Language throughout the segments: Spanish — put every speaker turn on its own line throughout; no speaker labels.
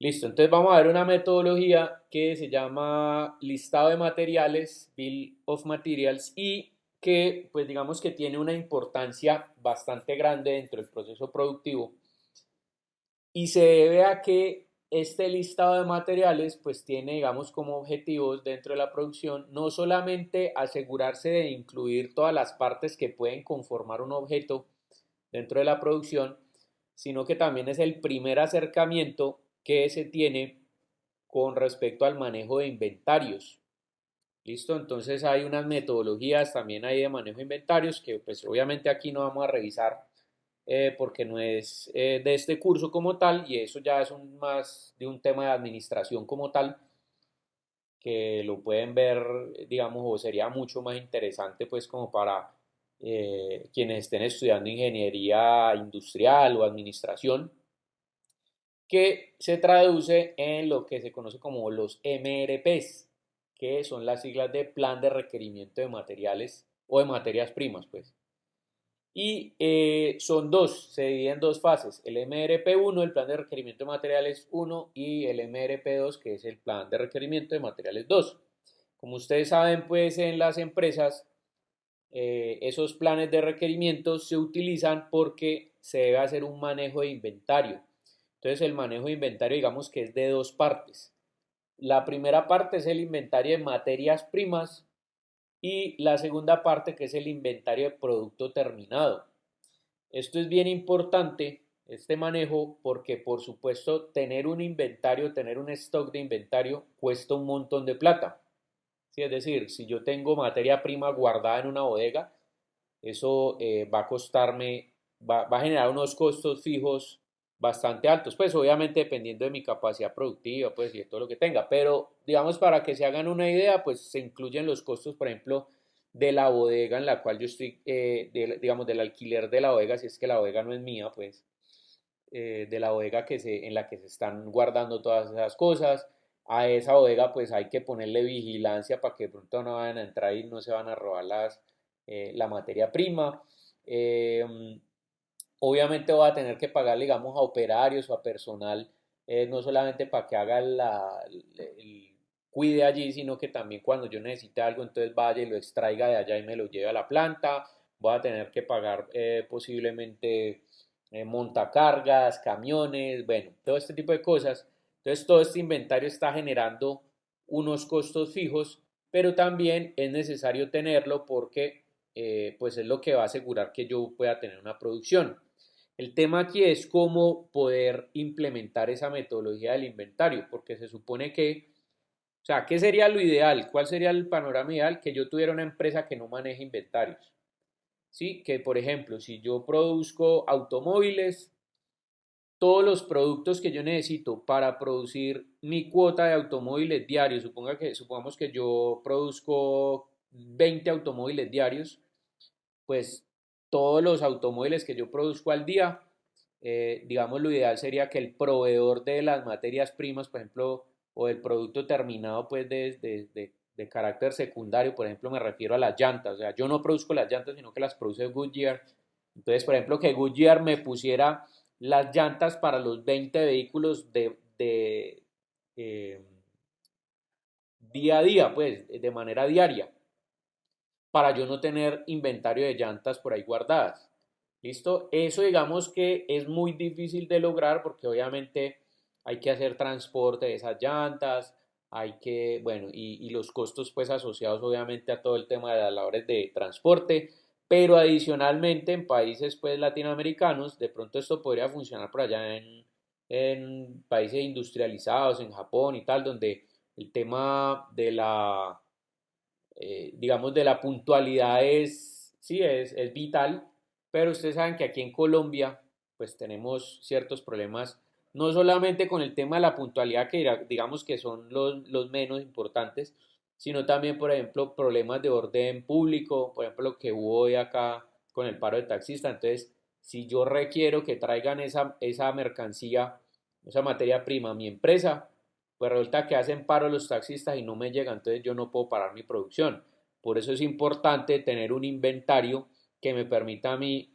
Listo, entonces vamos a ver una metodología que se llama listado de materiales, Bill of Materials, y que pues digamos que tiene una importancia bastante grande dentro del proceso productivo y se debe a que este listado de materiales pues tiene digamos como objetivos dentro de la producción no solamente asegurarse de incluir todas las partes que pueden conformar un objeto dentro de la producción, sino que también es el primer acercamiento que se tiene con respecto al manejo de inventarios. ¿Listo? Entonces hay unas metodologías también ahí de manejo de inventarios que pues obviamente aquí no vamos a revisar porque no es de este curso como tal y eso ya es más de un tema de administración como tal que lo pueden ver, digamos, o sería mucho más interesante pues como para quienes estén estudiando ingeniería industrial o administración, que se traduce en lo que se conoce como los MRPs, que son las siglas de Plan de Requerimiento de Materiales o de Materias Primas, pues. Y son dos, se dividen en dos fases, el MRP1, el Plan de Requerimiento de Materiales 1, y el MRP2, que es el Plan de Requerimiento de Materiales 2. Como ustedes saben, pues en las empresas esos planes de requerimientos se utilizan porque se debe hacer un manejo de inventario. Entonces el manejo de inventario digamos que es de dos partes. La primera parte es el inventario de materias primas y la segunda parte que es el inventario de producto terminado. Esto es bien importante, este manejo, porque por supuesto tener un inventario, tener un stock de inventario cuesta un montón de plata. ¿Sí? Es decir, si yo tengo materia prima guardada en una bodega, eso va a costarme, va a generar unos costos fijos bastante altos, pues obviamente dependiendo de mi capacidad productiva, pues y de todo lo que tenga, pero digamos para que se hagan una idea, pues se incluyen los costos, por ejemplo, de la bodega en la cual yo estoy, digamos, del alquiler de la bodega, si es que la bodega no es mía, pues de la bodega en la que se están guardando todas esas cosas. A esa bodega pues hay que ponerle vigilancia para que de pronto no vayan a entrar y no se van a robar la materia prima. Eh, Obviamente voy a tener que pagar, digamos, a operarios o a personal, no solamente para que haga el cuide allí, sino que también cuando yo necesite algo, entonces vaya y lo extraiga de allá y me lo lleve a la planta. Voy a tener que pagar posiblemente montacargas, camiones, bueno, todo este tipo de cosas. Entonces todo este inventario está generando unos costos fijos, pero también es necesario tenerlo porque pues es lo que va a asegurar que yo pueda tener una producción. El tema aquí es cómo poder implementar esa metodología del inventario, porque se supone que, o sea, ¿qué sería lo ideal? ¿Cuál sería el panorama ideal? Que yo tuviera una empresa que no maneje inventarios. ¿Sí? Que, por ejemplo, si yo produzco automóviles, todos los productos que yo necesito para producir mi cuota de automóviles diarios, supongamos que yo produzco 20 automóviles diarios, pues todos los automóviles que yo produzco al día, digamos, lo ideal sería que el proveedor de las materias primas, por ejemplo, o del producto terminado, pues de carácter secundario, por ejemplo, me refiero a las llantas, o sea, yo no produzco las llantas, sino que las produce Goodyear. Entonces, por ejemplo, que Goodyear me pusiera las llantas para los 20 vehículos eh, día a día, pues, de manera diaria para yo no tener inventario de llantas por ahí guardadas. ¿Listo? Eso digamos que es muy difícil de lograr porque obviamente hay que hacer transporte de esas llantas, hay que, bueno, y los costos pues asociados obviamente a todo el tema de las labores de transporte, pero adicionalmente en países pues latinoamericanos, de pronto esto podría funcionar por allá en países industrializados, en Japón y tal, donde el tema de digamos, de la puntualidad sí, es vital, pero ustedes saben que aquí en Colombia, pues tenemos ciertos problemas, no solamente con el tema de la puntualidad, que digamos que son los menos importantes, sino también, por ejemplo, problemas de orden público, por ejemplo, lo que hubo hoy acá con el paro de taxistas. Entonces, si yo requiero que traigan esa mercancía, esa materia prima a mi empresa, pues resulta que hacen paro los taxistas y no me llegan, entonces yo no puedo parar mi producción. Por eso es importante tener un inventario que me permita a mí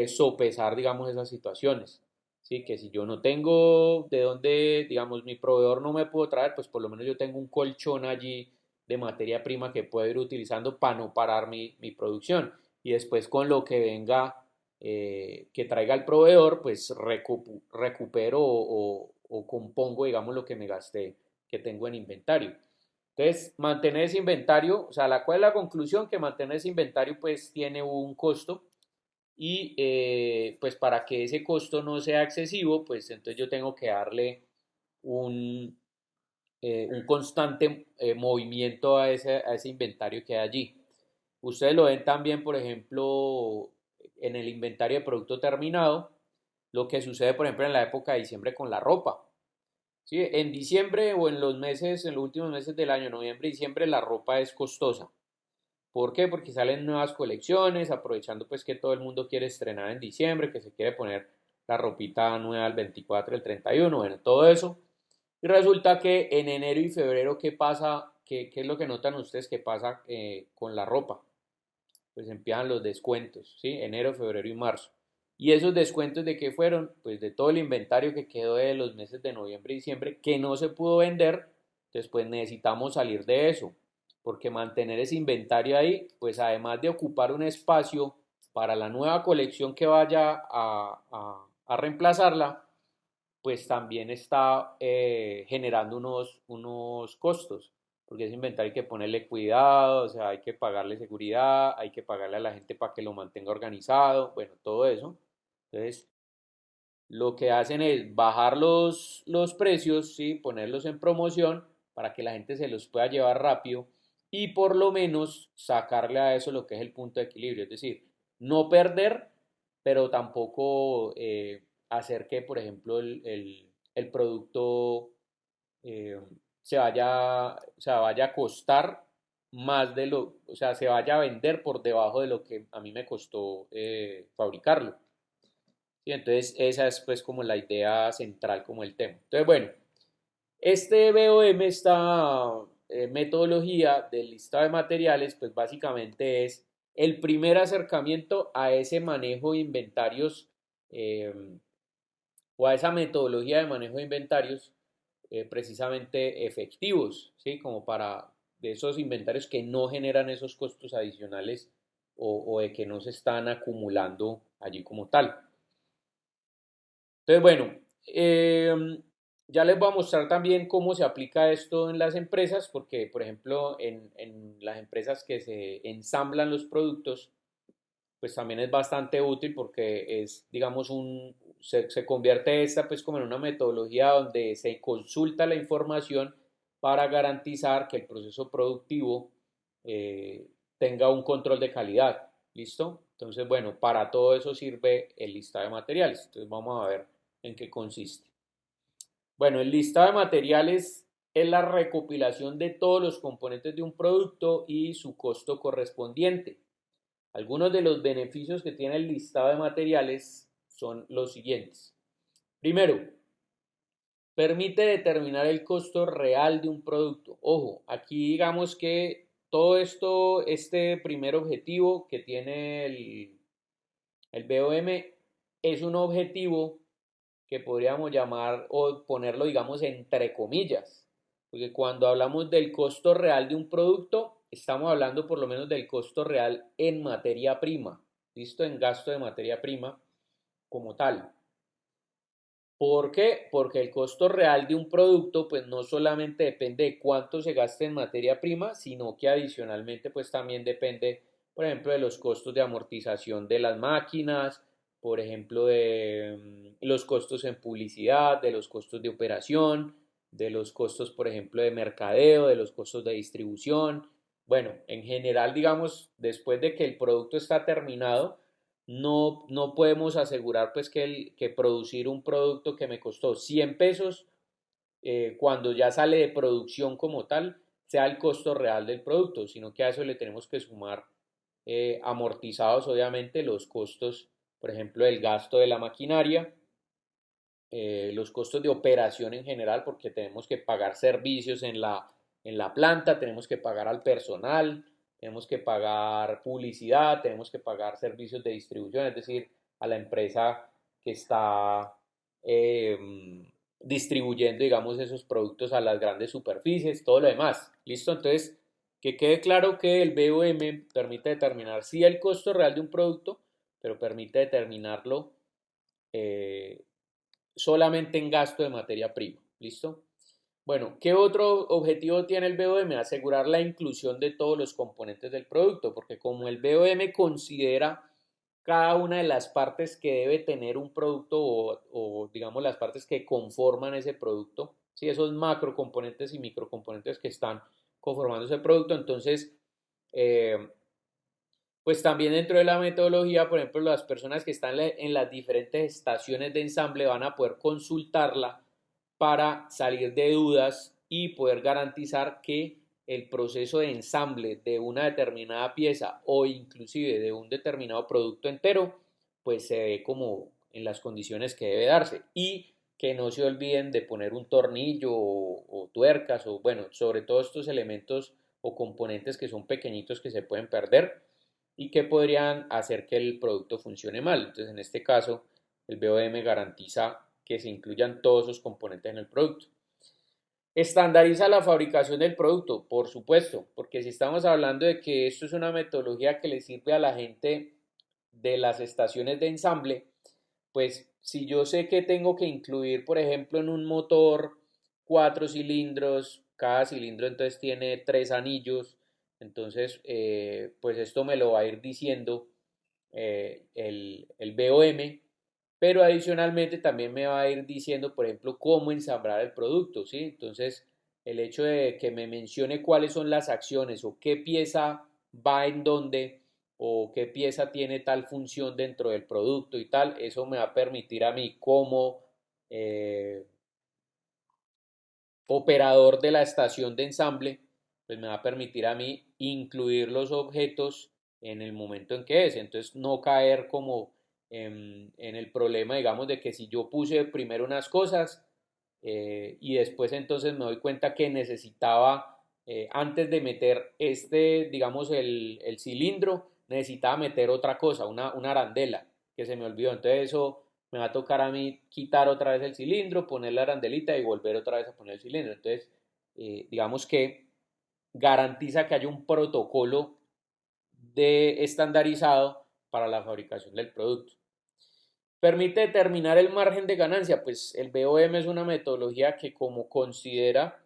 sopesar, digamos, esas situaciones. ¿sí? Que si yo no tengo de dónde, digamos, mi proveedor no me puedo traer, pues por lo menos yo tengo un colchón allí de materia prima que puedo ir utilizando para no parar mi producción. Y después con lo que venga, que traiga el proveedor, pues recupero o compongo, digamos, lo que me gasté, que tengo en inventario. Entonces, mantener ese inventario, o sea, ¿cuál es la conclusión? Que mantener ese inventario pues tiene un costo y pues para que ese costo no sea excesivo, pues entonces yo tengo que darle un, un constante movimiento a ese inventario que hay allí. Ustedes lo ven también, por ejemplo, en el inventario de producto terminado, lo que sucede, por ejemplo, en la época de diciembre con la ropa. ¿Sí? En diciembre o en los meses, en los últimos meses del año, noviembre y diciembre, la ropa es costosa. ¿Por qué? Porque salen nuevas colecciones, aprovechando pues que todo el mundo quiere estrenar en diciembre, que se quiere poner la ropita nueva el 24, el 31, bueno, todo eso. Y resulta que en enero y febrero, ¿qué pasa? ¿Qué es lo que notan ustedes que pasa con la ropa? Pues empiezan los descuentos, ¿sí? Enero, febrero y marzo. ¿Y esos descuentos de qué fueron? Pues de todo el inventario que quedó de los meses de noviembre y diciembre que no se pudo vender, entonces pues necesitamos salir de eso, porque mantener ese inventario ahí, pues además de ocupar un espacio para la nueva colección que vaya a reemplazarla, pues también está generando unos costos, porque ese inventario hay que ponerle cuidado, o sea, hay que pagarle seguridad, hay que pagarle a la gente para que lo mantenga organizado, bueno, todo eso. Entonces, lo que hacen es bajar los precios, ¿sí? Ponerlos en promoción para que la gente se los pueda llevar rápido y por lo menos sacarle a eso lo que es el punto de equilibrio, es decir, no perder, pero tampoco hacer que, por ejemplo, el producto eh, vaya a costar más de o sea, se vaya a vender por debajo de lo que a mí me costó fabricarlo. Y entonces esa es pues como la idea central, como el tema. Entonces, bueno, este BOM, esta metodología del listado de materiales, pues básicamente es el primer acercamiento a ese manejo de inventarios eh, o a esa metodología de manejo de inventarios precisamente efectivos, ¿sí? Como para de esos inventarios que no generan esos costos adicionales o de que no se están acumulando allí como tal. Entonces, bueno, ya les voy a mostrar también cómo se aplica esto en las empresas, porque, por ejemplo, en las empresas que se ensamblan los productos, pues también es bastante útil porque es, digamos, se convierte esta pues como en una metodología donde se consulta la información para garantizar que el proceso productivo eh, tenga un control de calidad. ¿Listo? Entonces, bueno, para todo eso sirve el listado de materiales. Entonces, vamos a ver en qué consiste. Bueno, el listado de materiales es la recopilación de todos los componentes de un producto y su costo correspondiente. Algunos de los beneficios que tiene el listado de materiales son los siguientes. Primero, permite determinar el costo real de un producto. Ojo, aquí digamos que todo esto, este primer objetivo que tiene el BOM es un objetivo que podríamos llamar o ponerlo, digamos, entre comillas, porque cuando hablamos del costo real de un producto, estamos hablando por lo menos del costo real en materia prima, ¿listo? En gasto de materia prima como tal. ¿Por qué? Porque el costo real de un producto, pues no solamente depende de cuánto se gaste en materia prima, sino que adicionalmente, pues también depende, por ejemplo, de los costos de amortización de las máquinas, por ejemplo, de los costos en publicidad, de los costos de operación, de los costos, por ejemplo, de mercadeo, de los costos de distribución. Bueno, en general, digamos, después de que el producto está terminado, no podemos asegurar pues que producir un producto que me costó 100 pesos cuando ya sale de producción como tal sea el costo real del producto, sino que a eso le tenemos que sumar amortizados obviamente los costos, por ejemplo, del gasto de la maquinaria, los costos de operación en general, porque tenemos que pagar servicios en la planta, tenemos que pagar al personal, tenemos que pagar publicidad, tenemos que pagar servicios de distribución, es decir, a la empresa que está distribuyendo, digamos, esos productos a las grandes superficies, todo lo demás. ¿Listo? Entonces, que quede claro que el BOM permite determinar sí el costo real de un producto, pero permite determinarlo eh, solamente en gasto de materia prima. ¿Listo? Bueno, ¿qué otro objetivo tiene el BOM? Asegurar la inclusión de todos los componentes del producto, porque como el BOM considera cada una de las partes que debe tener un producto o digamos las partes que conforman ese producto, ¿sí? Esos macrocomponentes y microcomponentes que están conformando ese producto, entonces eh, pues también dentro de la metodología, por ejemplo, las personas que están en las diferentes estaciones de ensamble van a poder consultarla para salir de dudas y poder garantizar que el proceso de ensamble de una determinada pieza o inclusive de un determinado producto entero, pues se ve como en las condiciones que debe darse y que no se olviden de poner un tornillo o tuercas o bueno, sobre todo estos elementos o componentes que son pequeñitos que se pueden perder y que podrían hacer que el producto funcione mal. Entonces, en este caso, el BOM garantiza que se incluyan todos esos componentes en el producto. Estandariza la fabricación del producto, por supuesto, porque si estamos hablando de que esto es una metodología que le sirve a la gente de las estaciones de ensamble, pues si yo sé que tengo que incluir, por ejemplo, en un motor 4 cilindros, cada cilindro entonces tiene 3 anillos, entonces pues esto me lo va a ir diciendo el BOM, pero adicionalmente también me va a ir diciendo, por ejemplo, cómo ensamblar el producto, ¿sí? Entonces, el hecho de que me mencione cuáles son las acciones o qué pieza va en dónde o qué pieza tiene tal función dentro del producto y tal, eso me va a permitir a mí como eh, operador de la estación de ensamble, pues me va a permitir a mí incluir los objetos en el momento en que es. Entonces no caer como en el problema, digamos, de que si yo puse primero unas cosas y después entonces me doy cuenta que necesitaba, antes de meter digamos, el cilindro, necesitaba meter otra cosa, una arandela, que se me olvidó. Entonces eso me va a tocar a mí quitar otra vez el cilindro, poner la arandelita y volver otra vez a poner el cilindro. Entonces, digamos que garantiza que haya un protocolo de estandarizado para la fabricación del producto. Permite determinar el margen de ganancia, pues el BOM es una metodología que como considera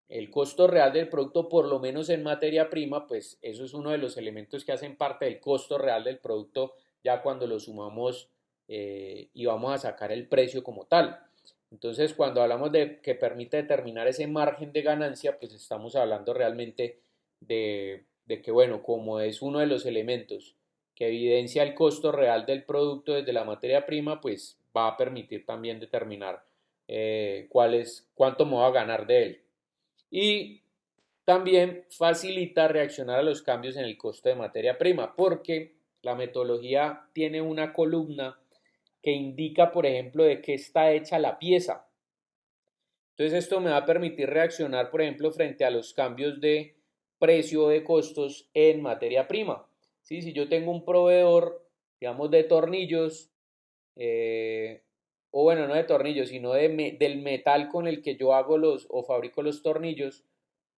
el costo real del producto, por lo menos en materia prima, pues eso es uno de los elementos que hacen parte del costo real del producto ya cuando lo sumamos y vamos a sacar el precio como tal. Entonces, cuando hablamos de que permite determinar ese margen de ganancia, pues estamos hablando realmente de que, bueno, como es uno de los elementos que evidencia el costo real del producto desde la materia prima, pues va a permitir también determinar cuánto me va a ganar de él. Y también facilita reaccionar a los cambios en el costo de materia prima, porque la metodología tiene una columna que indica, por ejemplo, de qué está hecha la pieza. Entonces esto me va a permitir reaccionar, por ejemplo, frente a los cambios de precio o de costos en materia prima. ¿Sí? Si yo tengo un proveedor, digamos, de tornillos, eh, o bueno, no de tornillos, sino del metal con el que yo hago o fabrico los tornillos,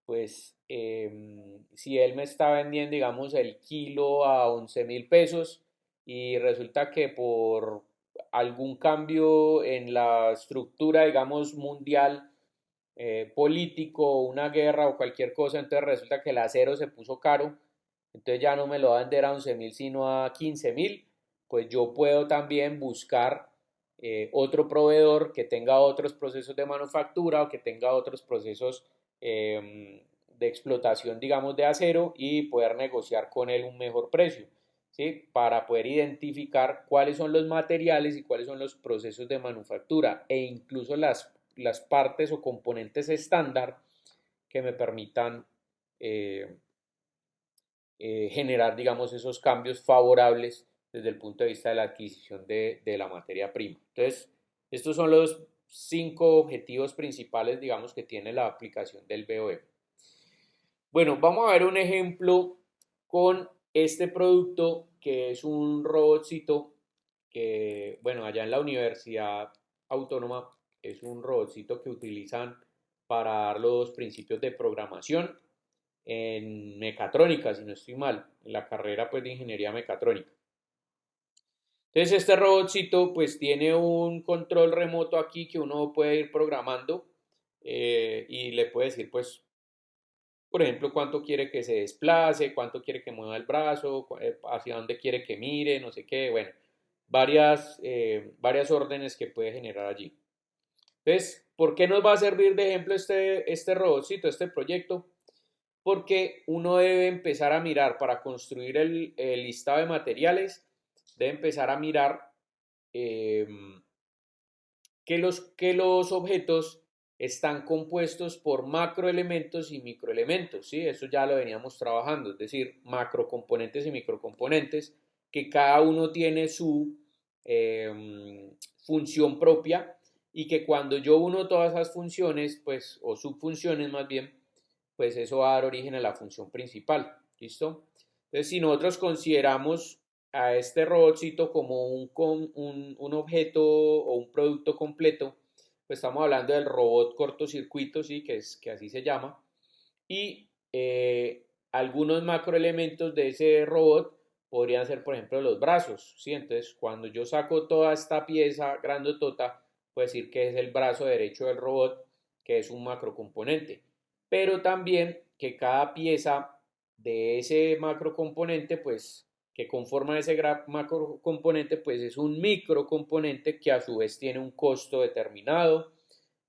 pues si él me está vendiendo, digamos, el kilo a 11.000 pesos y resulta que por algún cambio en la estructura, digamos, mundial, político, una guerra o cualquier cosa, entonces resulta que el acero se puso caro, entonces ya no me lo va a vender a 11.000 sino a 15.000, pues yo puedo también buscar otro proveedor que tenga otros procesos de manufactura o que tenga otros procesos de explotación, digamos, de acero y poder negociar con él un mejor precio, ¿sí? Para poder identificar cuáles son los materiales y cuáles son los procesos de manufactura e incluso las partes o componentes estándar que me permitan eh, generar, digamos, esos cambios favorables desde el punto de vista de la adquisición de la materia prima. Entonces, estos son los 5 objetivos principales, digamos, que tiene la aplicación del BOM. Bueno, vamos a ver un ejemplo con este producto que es un robotcito que, bueno, allá en la universidad autónoma es un robotcito que utilizan para dar los principios de programación en mecatrónica, si no estoy mal, en la carrera pues de ingeniería mecatrónica. Entonces este robotcito pues tiene un control remoto aquí que uno puede ir programando y le puede decir pues, por ejemplo, cuánto quiere que se desplace, cuánto quiere que mueva el brazo, hacia dónde quiere que mire, no sé qué, bueno, varias órdenes que puede generar allí. Entonces, ¿por qué nos va a servir de ejemplo este robotcito, este proyecto? Porque uno debe empezar a mirar para construir el listado de materiales, debe empezar a mirar eh, que los objetos están compuestos por macroelementos y microelementos, ¿sí? Eso ya lo veníamos trabajando, es decir, macrocomponentes y microcomponentes, que cada uno tiene su función propia y que cuando yo uno todas esas funciones, pues, o subfunciones más bien, pues eso va a dar origen a la función principal, ¿listo? Entonces, si nosotros consideramos a este robotcito como un objeto o un producto completo, pues estamos hablando del robot cortocircuito, ¿sí? Que así se llama, y algunos macroelementos de ese robot podrían ser, por ejemplo, los brazos, ¿sí? Entonces, cuando yo saco toda esta pieza grandotota, puedo decir que es el brazo derecho del robot, que es un macrocomponente, pero también que cada pieza de ese macrocomponente, pues, que conforma ese macrocomponente, pues es un microcomponente que a su vez tiene un costo determinado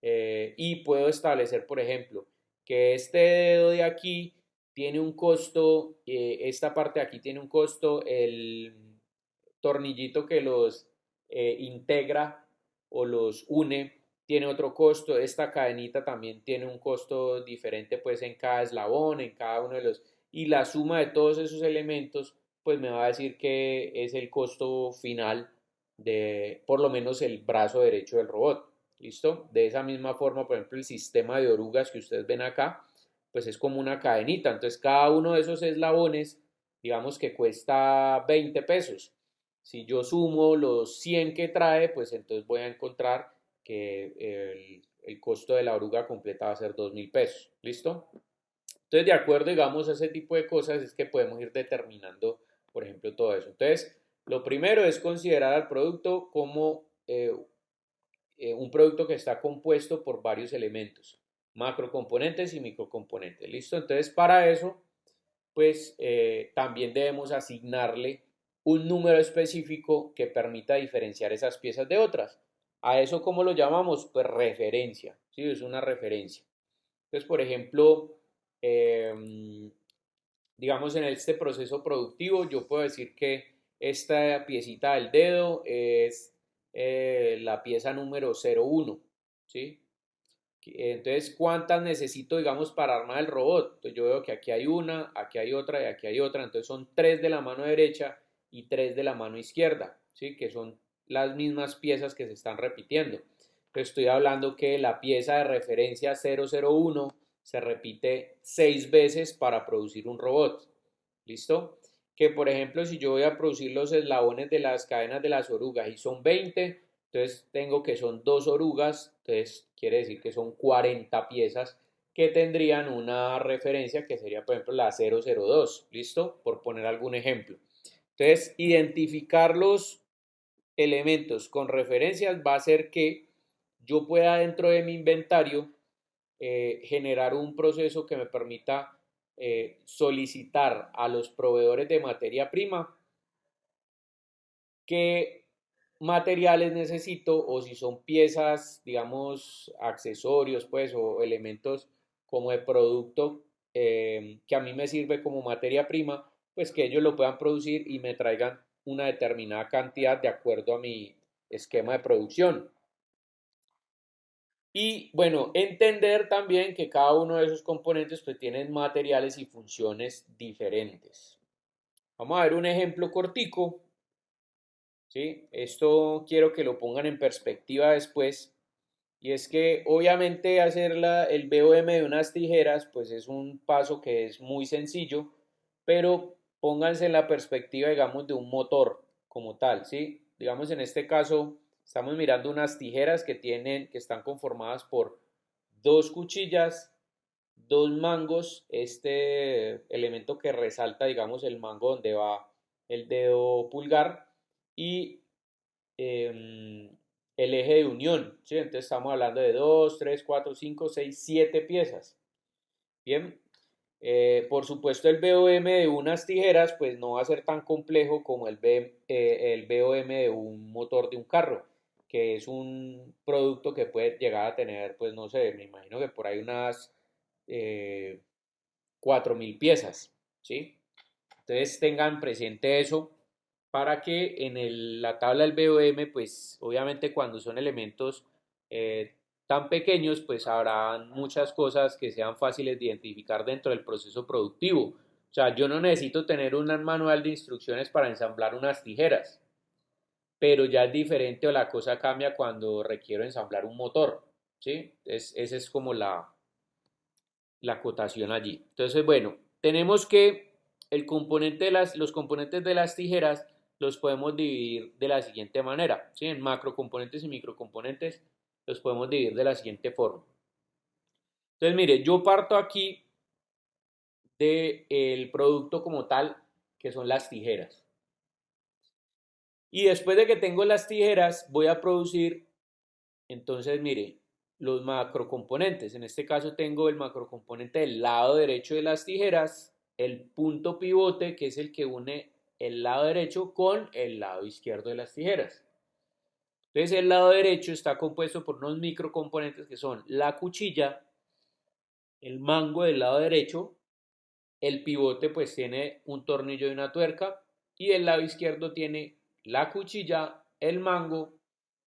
y puedo establecer, por ejemplo, que este dedo de aquí tiene un costo, esta parte de aquí tiene un costo, el tornillito que los integra o los une tiene otro costo, esta cadenita también tiene un costo diferente pues en cada eslabón, en cada uno de los, y la suma de todos esos elementos pues me va a decir que es el costo final de por lo menos el brazo derecho del robot. ¿Listo? De esa misma forma, por ejemplo, el sistema de orugas que ustedes ven acá, pues es como una cadenita. Entonces, cada uno de esos eslabones, digamos que cuesta 20 pesos. Si yo sumo los 100 que trae, pues entonces voy a encontrar que el costo de la oruga completa va a ser 2.000 pesos. ¿Listo? Entonces, de acuerdo, digamos, a ese tipo de cosas es que podemos ir determinando, por ejemplo, todo eso. Entonces, lo primero es considerar al producto como un producto que está compuesto por varios elementos, macrocomponentes y microcomponentes. ¿Listo? Entonces, para eso, pues también debemos asignarle un número específico que permita diferenciar esas piezas de otras. A eso, ¿cómo lo llamamos? Pues referencia, ¿sí? Es una referencia. Entonces, por ejemplo, digamos en este proceso productivo, yo puedo decir que esta piecita del dedo es la pieza número 01, ¿sí? Entonces, ¿cuántas necesito, digamos, para armar el robot? Entonces, yo veo que aquí hay una, aquí hay otra y aquí hay otra. Entonces, son 3 de la mano derecha y 3 de la mano izquierda, ¿sí? Que son las mismas piezas que se están repitiendo. Entonces, estoy hablando que la pieza de referencia 001 se repite 6 veces para producir un robot. ¿Listo? Que, por ejemplo, si yo voy a producir los eslabones de las cadenas de las orugas y son 20, entonces tengo que son dos orugas, entonces quiere decir que son 40 piezas que tendrían una referencia que sería, por ejemplo, la 002, ¿listo? Por poner algún ejemplo. Entonces, identificar los elementos con referencias va a hacer que yo pueda dentro de mi inventario generar un proceso que me permita solicitar a los proveedores de materia prima qué materiales necesito o si son piezas, digamos, accesorios, pues, o elementos como de producto que a mí me sirve como materia prima, pues que ellos lo puedan producir y me traigan una determinada cantidad de acuerdo a mi esquema de producción. Y bueno, entender también que cada uno de esos componentes pues tienen materiales y funciones diferentes. Vamos a ver un ejemplo cortico, ¿sí? Esto quiero que lo pongan en perspectiva después. Y es que obviamente hacer el BOM de unas tijeras pues es un paso que es muy sencillo, pero pónganse en la perspectiva, digamos, de un motor como tal, ¿sí? Digamos en este caso, Estamos mirando unas tijeras que están conformadas por dos cuchillas, dos mangos, este elemento que resalta, digamos, el mango donde va el dedo pulgar y eh, el eje de unión, ¿sí? Entonces estamos hablando de 2, 3, 4, 5, 6, 7 piezas. Bien, por supuesto el BOM de unas tijeras pues no va a ser tan complejo como el BOM de un motor de un carro, que es un producto que puede llegar a tener, pues no sé, me imagino que por ahí unas eh, 4.000 piezas, ¿sí? Entonces tengan presente eso para que en la tabla del BOM, pues obviamente cuando son elementos eh, tan pequeños, pues habrá muchas cosas que sean fáciles de identificar dentro del proceso productivo. O sea, yo no necesito tener un manual de instrucciones para ensamblar unas tijeras, pero ya es diferente o la cosa cambia cuando requiero ensamblar un motor, ¿sí? Esa es como la acotación allí. Entonces, bueno, tenemos que los componentes de las tijeras los podemos dividir de la siguiente manera, ¿sí? En macrocomponentes y microcomponentes los podemos dividir de la siguiente forma. Entonces, mire, yo parto aquí del producto como tal, que son las tijeras. Y después de que tengo las tijeras, voy a producir, entonces, mire, los macrocomponentes. En este caso tengo el macrocomponente del lado derecho de las tijeras, el punto pivote, que es el que une el lado derecho con el lado izquierdo de las tijeras. Entonces el lado derecho está compuesto por unos microcomponentes que son la cuchilla, el mango del lado derecho, el pivote pues tiene un tornillo y una tuerca y el lado izquierdo tiene la cuchilla, el mango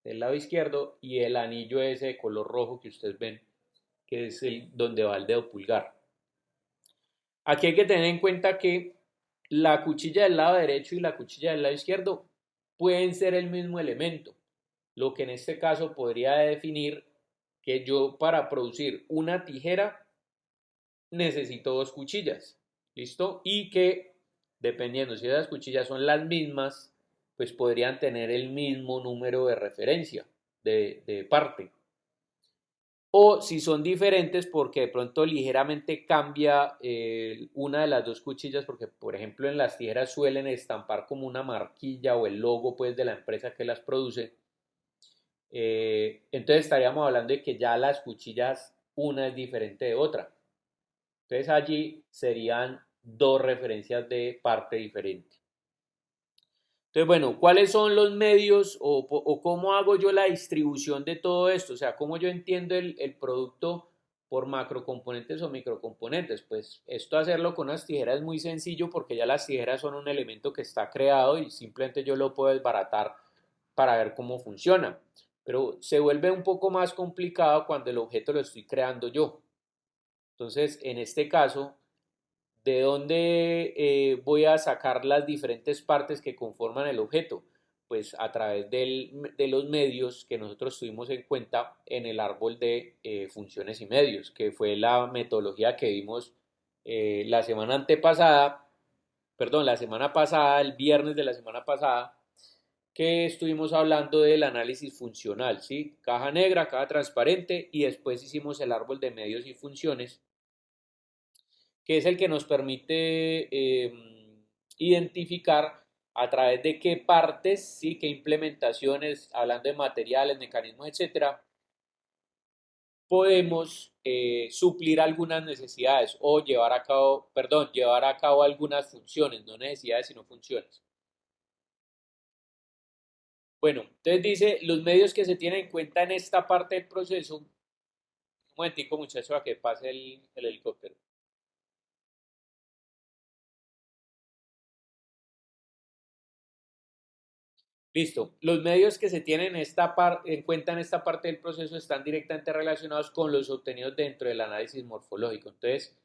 del lado izquierdo y el anillo ese de color rojo que ustedes ven, que es el donde va el dedo pulgar. Aquí hay que tener en cuenta que la cuchilla del lado derecho y la cuchilla del lado izquierdo pueden ser el mismo elemento, lo que en este caso podría definir que yo para producir una tijera necesito dos cuchillas, ¿listo? Y que dependiendo si esas cuchillas son las mismas, pues podrían tener el mismo número de referencia de parte. O si son diferentes porque de pronto ligeramente cambia una de las dos cuchillas, porque por ejemplo en las tijeras suelen estampar como una marquilla o el logo pues de la empresa que las produce. Entonces estaríamos hablando de que ya las cuchillas una es diferente de otra. Entonces allí serían dos referencias de parte diferente. Entonces, bueno, ¿cuáles son los medios o cómo hago yo la distribución de todo esto? O sea, ¿cómo yo entiendo el producto por macrocomponentes o microcomponentes? Pues esto hacerlo con unas tijeras es muy sencillo porque ya las tijeras son un elemento que está creado y simplemente yo lo puedo desbaratar para ver cómo funciona. Pero se vuelve un poco más complicado cuando el objeto lo estoy creando yo. Entonces, en este caso, ¿de dónde voy a sacar las diferentes partes que conforman el objeto? Pues a través de los medios que nosotros tuvimos en cuenta en el árbol de funciones y medios, que fue la metodología que vimos la semana antepasada, perdón, la semana pasada, el viernes de la semana pasada, que estuvimos hablando del análisis funcional, ¿sí? Caja negra, caja transparente y después hicimos el árbol de medios y funciones que es el que nos permite identificar a través de qué partes, ¿sí? Qué implementaciones, hablando de materiales, mecanismos, etcétera, podemos suplir algunas necesidades o llevar a cabo, perdón, llevar a cabo algunas funciones, no necesidades, sino funciones. Bueno, entonces dice, los medios que se tienen en cuenta en esta parte del proceso, un momentico muchachos a que pase el helicóptero. Listo. Los medios que se tienen en cuenta en esta parte del proceso están directamente relacionados con los obtenidos dentro del análisis morfológico. Entonces,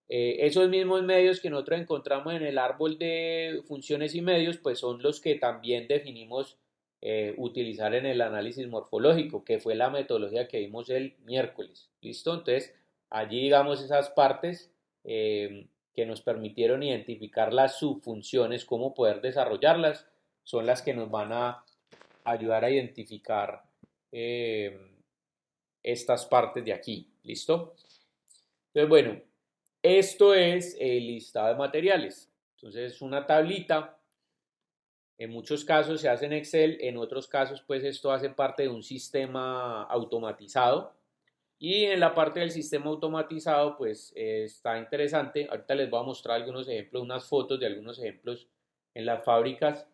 esos mismos medios que nosotros encontramos en el árbol de funciones y medios, pues son los que también definimos utilizar en el análisis morfológico, que fue la metodología que vimos el miércoles. ¿Listo? Entonces, allí digamos esas partes que nos permitieron identificar las subfunciones, cómo poder desarrollarlas, son las que nos van a ayudar a identificar estas partes de aquí. ¿Listo? Entonces, bueno, esto es el listado de materiales. Entonces, es una tablita. En muchos casos se hace en Excel, en otros casos, pues esto hace parte de un sistema automatizado. Y en la parte del sistema automatizado, pues está interesante. Ahorita les voy a mostrar algunos ejemplos, unas fotos de algunos ejemplos en las fábricas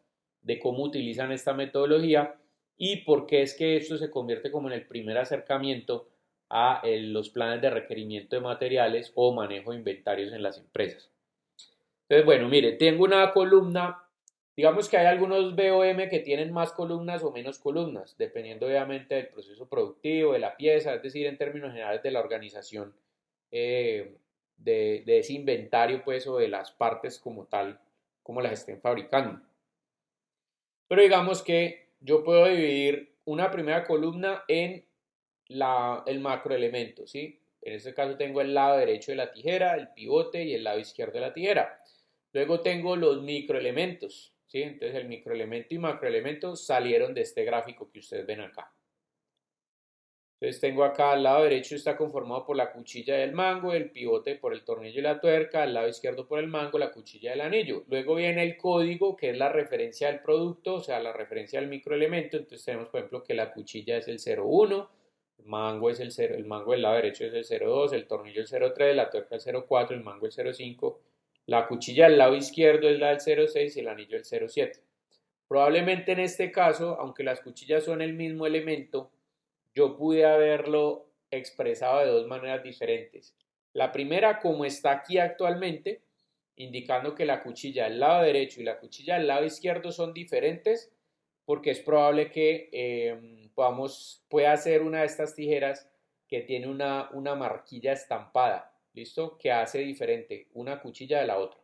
de cómo utilizan esta metodología y por qué es que esto se convierte como en el primer acercamiento a los planes de requerimiento de materiales o manejo de inventarios en las empresas. Entonces, bueno, mire, tengo una columna, digamos que hay algunos BOM que tienen más columnas o menos columnas, dependiendo obviamente del proceso productivo, de la pieza, es decir, en términos generales de la organización de ese inventario, pues, o de las partes como tal, como las estén fabricando. Pero digamos que yo puedo dividir una primera columna en el macroelemento, ¿sí? En este caso tengo el lado derecho de la tijera, el pivote y el lado izquierdo de la tijera. Luego tengo los microelementos, ¿sí? Entonces el microelemento y macroelemento salieron de este gráfico que ustedes ven acá. Entonces tengo acá al lado derecho está conformado por la cuchilla del mango, el pivote por el tornillo y la tuerca, al lado izquierdo por el mango, la cuchilla del anillo. Luego viene el código, que es la referencia del producto, o sea, la referencia al microelemento. Entonces tenemos, por ejemplo, que la cuchilla es el 01, el mango es el mango del lado derecho es el 02, el tornillo el 03, la tuerca el 04, el mango el 05, la cuchilla del lado izquierdo es la del 06 y el anillo el 07. Probablemente en este caso, aunque las cuchillas son el mismo elemento, yo pude haberlo expresado de dos maneras diferentes. La primera, como está aquí actualmente, indicando que la cuchilla del lado derecho y la cuchilla del lado izquierdo son diferentes, porque es probable que pueda ser una de estas tijeras que tiene una marquilla estampada, ¿listo? Que hace diferente una cuchilla de la otra.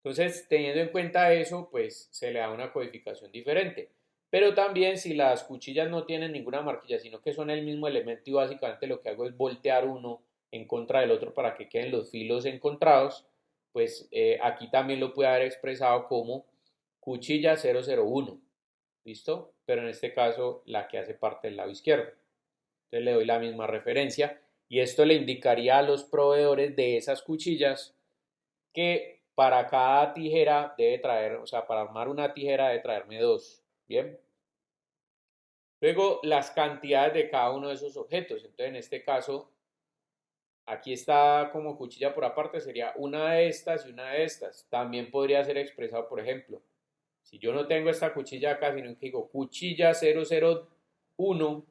Entonces, teniendo en cuenta eso, pues se le da una codificación diferente. Pero también si las cuchillas no tienen ninguna marquilla, sino que son el mismo elemento y básicamente lo que hago es voltear uno en contra del otro para que queden los filos encontrados, pues aquí también lo puede haber expresado como cuchilla 001, ¿listo? Pero en este caso la que hace parte del lado izquierdo. Entonces le doy la misma referencia y esto le indicaría a los proveedores de esas cuchillas que para cada tijera debe traer, o sea, para armar una tijera debe traerme dos, ¿bien? Luego, las cantidades de cada uno de esos objetos. Entonces, en este caso, aquí está como cuchilla por aparte, sería una de estas y una de estas. También podría ser expresado, por ejemplo, si yo no tengo esta cuchilla acá, sino que digo cuchilla 001,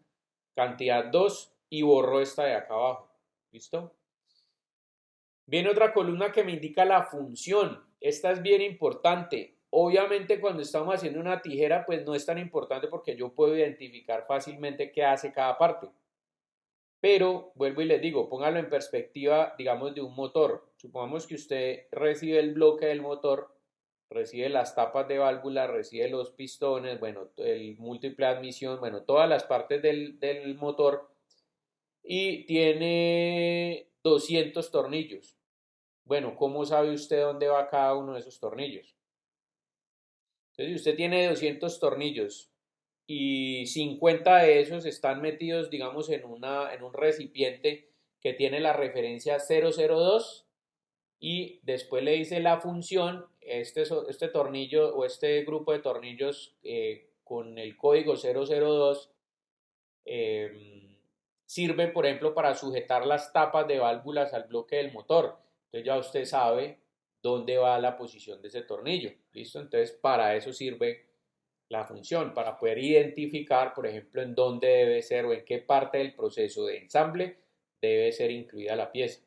cantidad 2 y borro esta de acá abajo. ¿Listo? Viene otra columna que me indica la función. Esta es bien importante. Obviamente cuando estamos haciendo una tijera, pues no es tan importante porque yo puedo identificar fácilmente qué hace cada parte. Pero vuelvo y les digo, póngalo en perspectiva, digamos, de un motor. Supongamos que usted recibe el bloque del motor, recibe las tapas de válvula, recibe los pistones, bueno, el múltiple de admisión, bueno, todas las partes del motor y tiene 200 tornillos. Bueno, ¿cómo sabe usted dónde va cada uno de esos tornillos? Entonces, si usted tiene 200 tornillos y 50 de esos están metidos, digamos, en un recipiente que tiene la referencia 002 y después le dice la función, este tornillo o este grupo de tornillos con el código 002 sirve, por ejemplo, para sujetar las tapas de válvulas al bloque del motor. Entonces ya usted sabe dónde va la posición de ese tornillo. ¿Listo? Entonces para eso sirve la función, para poder identificar, por ejemplo, en dónde debe ser o en qué parte del proceso de ensamble debe ser incluida la pieza.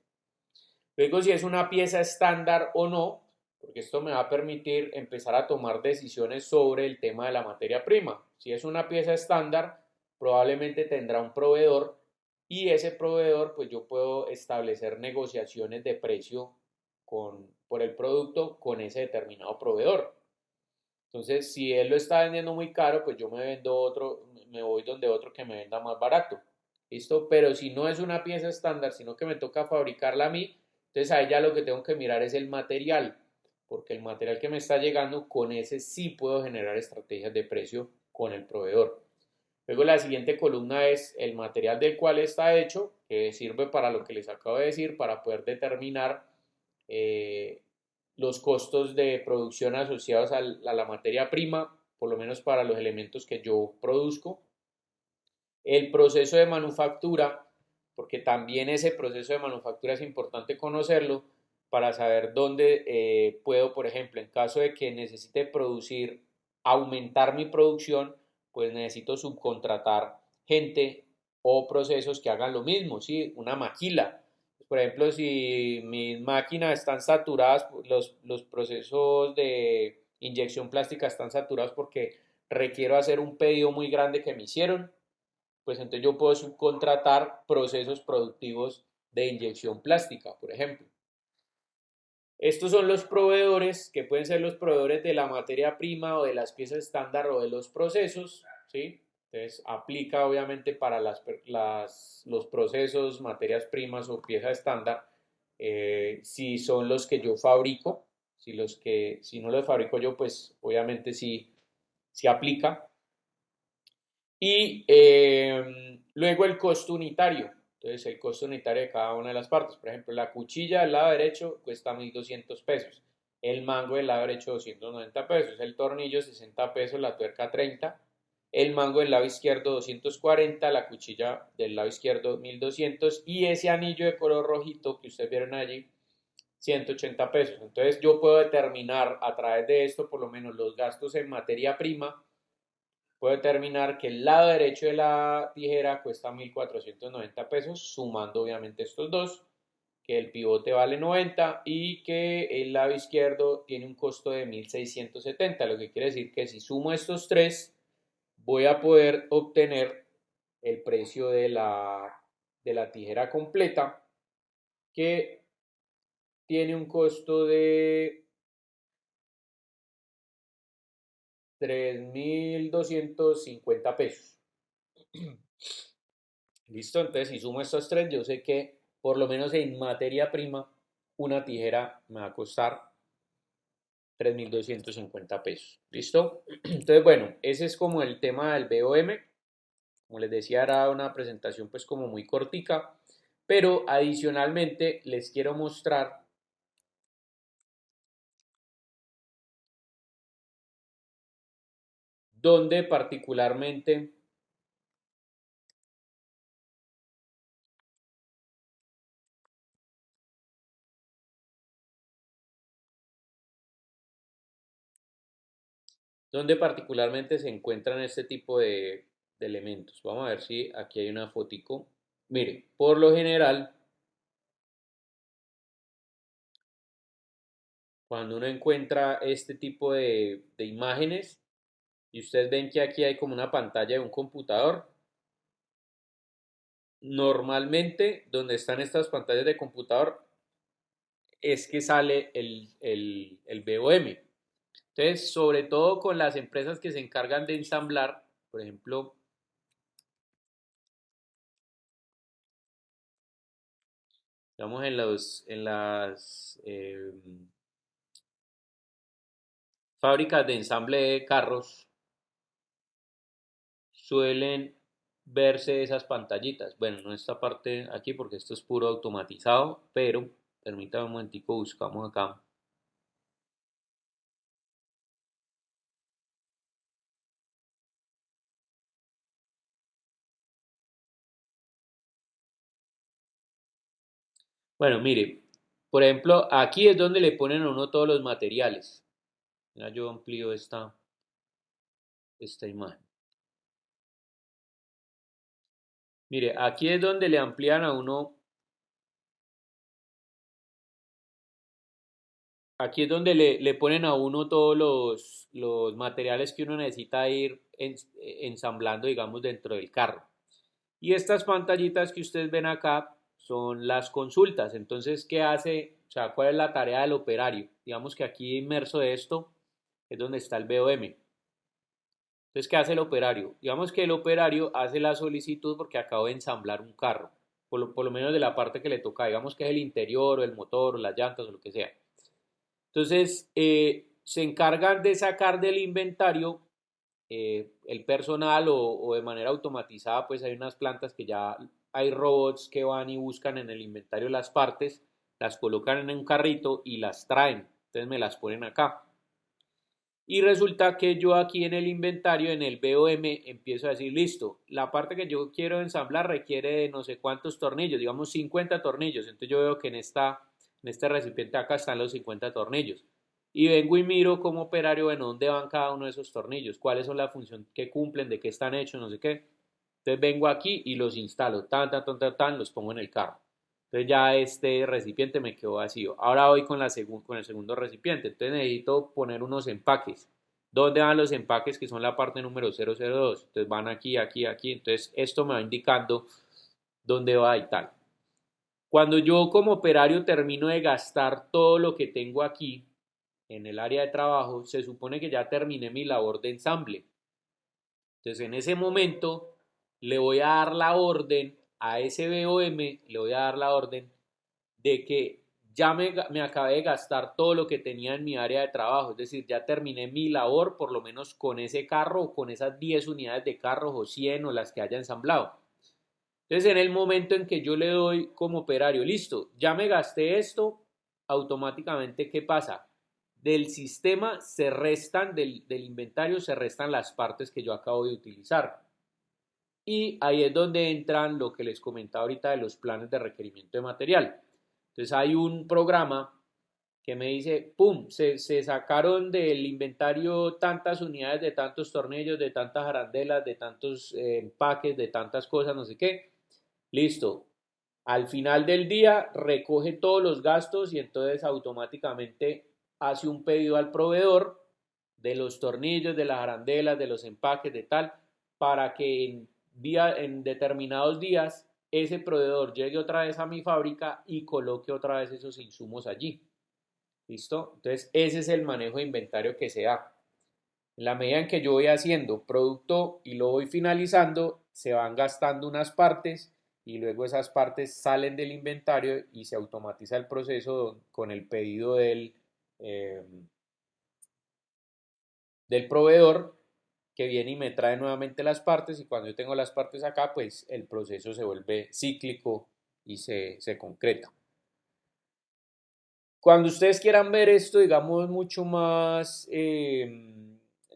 Luego, si es una pieza estándar o no, porque esto me va a permitir empezar a tomar decisiones sobre el tema de la materia prima. Si es una pieza estándar, probablemente tendrá un proveedor y ese proveedor, pues yo puedo establecer negociaciones de precio por el producto con ese determinado proveedor. Entonces, si él lo está vendiendo muy caro, pues yo me voy donde otro que me venda más barato. ¿Listo? Pero si no es una pieza estándar, sino que me toca fabricarla a mí, entonces ahí ya lo que tengo que mirar es el material, porque el material que me está llegando, con ese sí puedo generar estrategias de precio con el proveedor. Luego la siguiente columna es el material del cual está hecho, que sirve para lo que les acabo de decir, para poder determinar los costos de producción asociados a la materia prima, por lo menos para los elementos que yo produzco. El proceso de manufactura, porque también ese proceso de manufactura es importante conocerlo para saber dónde puedo, por ejemplo, en caso de que necesite producir, aumentar mi producción, pues necesito subcontratar gente o procesos que hagan lo mismo, ¿sí? Una maquila. Por ejemplo, si mis máquinas están saturadas, los procesos de inyección plástica están saturados porque requiero hacer un pedido muy grande que me hicieron, pues entonces yo puedo subcontratar procesos productivos de inyección plástica, por ejemplo. Estos son los proveedores, que pueden ser los proveedores de la materia prima o de las piezas estándar o de los procesos, ¿sí? Entonces aplica obviamente para los procesos, materias primas o piezas estándar, si son los que yo fabrico, si no los fabrico yo, pues obviamente sí aplica. Y luego el costo unitario. Entonces, el costo unitario de cada una de las partes. Por ejemplo, la cuchilla del lado derecho cuesta 1.200 pesos. El mango del lado derecho 290 pesos. El tornillo 60 pesos, la tuerca 30. El mango del lado izquierdo 240. La cuchilla del lado izquierdo 1.200. Y ese anillo de color rojito que ustedes vieron allí, 180 pesos. Entonces, yo puedo determinar a través de esto, por lo menos, los gastos en materia prima. Puedo determinar que el lado derecho de la tijera cuesta 1.490 pesos, sumando obviamente estos dos, que el pivote vale 90 y que el lado izquierdo tiene un costo de 1.670, lo que quiere decir que si sumo estos tres, voy a poder obtener el precio de la tijera completa, que tiene un costo de 3.250 pesos. Listo, entonces si sumo estos tres, yo sé que por lo menos en materia prima, una tijera me va a costar 3.250 pesos. ¿Listo? Entonces, bueno, ese es como el tema del BOM. Como les decía, era una presentación pues como muy cortica, pero adicionalmente les quiero mostrar dónde particularmente se encuentran este tipo de elementos. Vamos a ver si aquí hay una fotico. Mire, por lo general, cuando uno encuentra este tipo de imágenes y ustedes ven que aquí hay como una pantalla de un computador, normalmente donde están estas pantallas de computador es que sale el BOM. Entonces, sobre todo con las empresas que se encargan de ensamblar, por ejemplo, digamos en las fábricas de ensamble de carros, suelen verse esas pantallitas. Bueno, no esta parte aquí porque esto es puro automatizado, pero permítame un momentico, buscamos acá. Bueno, mire, por ejemplo, aquí es donde le ponen a uno todos los materiales. Mira, yo amplío esta imagen. Mire, aquí es donde le amplían a uno, aquí es donde le ponen a uno todos los materiales que uno necesita ir ensamblando, digamos, dentro del carro. Y estas pantallitas que ustedes ven acá son las consultas. Entonces, ¿qué hace? O sea, ¿cuál es la tarea del operario? Digamos que aquí inmerso de esto es donde está el BOM. Entonces, ¿qué hace el operario? Digamos que el operario hace la solicitud porque acabo de ensamblar un carro, por lo menos de la parte que le toca, digamos que es el interior o el motor o las llantas o lo que sea. Entonces, se encargan de sacar del inventario el personal o de manera automatizada, pues hay unas plantas que ya hay robots que van y buscan en el inventario las partes, las colocan en un carrito y las traen. Entonces me las ponen acá. Y resulta que yo aquí en el inventario, en el BOM, empiezo a decir, listo, la parte que yo quiero ensamblar requiere de no sé cuántos tornillos, digamos 50 tornillos. Entonces yo veo que en este recipiente acá están los 50 tornillos. Y vengo y miro como operario, bueno, dónde van cada uno de esos tornillos, cuáles son la función que cumplen, de qué están hechos, no sé qué. Entonces vengo aquí y los instalo, los pongo en el carro. Entonces ya este recipiente me quedó vacío. Ahora voy con con el segundo recipiente. Entonces necesito poner unos empaques. ¿Dónde van los empaques que son la parte número 002? Entonces van aquí, aquí, aquí. Entonces esto me va indicando dónde va y tal. Cuando yo como operario termino de gastar todo lo que tengo aquí en el área de trabajo, se supone que ya terminé mi labor de ensamble. Entonces en ese momento le voy a dar la orden a ese BOM, le voy a dar la orden de que ya me acabé de gastar todo lo que tenía en mi área de trabajo, es decir, ya terminé mi labor por lo menos con ese carro o con esas 10 unidades de carros o 100 o las que haya ensamblado. Entonces en el momento en que yo le doy como operario, listo, ya me gasté esto, automáticamente, ¿qué pasa? Del sistema se restan, del inventario se restan las partes que yo acabo de utilizar. Y ahí es donde entran lo que les comentaba ahorita de los planes de requerimiento de material. Entonces hay un programa que me dice, ¡pum!, se sacaron del inventario tantas unidades de tantos tornillos, de tantas arandelas, de tantos empaques, de tantas cosas, no sé qué. Listo. Al final del día recoge todos los gastos y entonces automáticamente hace un pedido al proveedor de los tornillos, de las arandelas, de los empaques, de tal, para que en determinados días ese proveedor llegue otra vez a mi fábrica y coloque otra vez esos insumos allí. ¿Listo? Entonces ese es el manejo de inventario que se da. En la medida en que yo voy haciendo producto y lo voy finalizando, se van gastando unas partes y luego esas partes salen del inventario y se automatiza el proceso con el pedido eh, del proveedor que viene y me trae nuevamente las partes y cuando yo tengo las partes acá, pues el proceso se vuelve cíclico y se concreta. Cuando ustedes quieran ver esto, digamos, mucho más,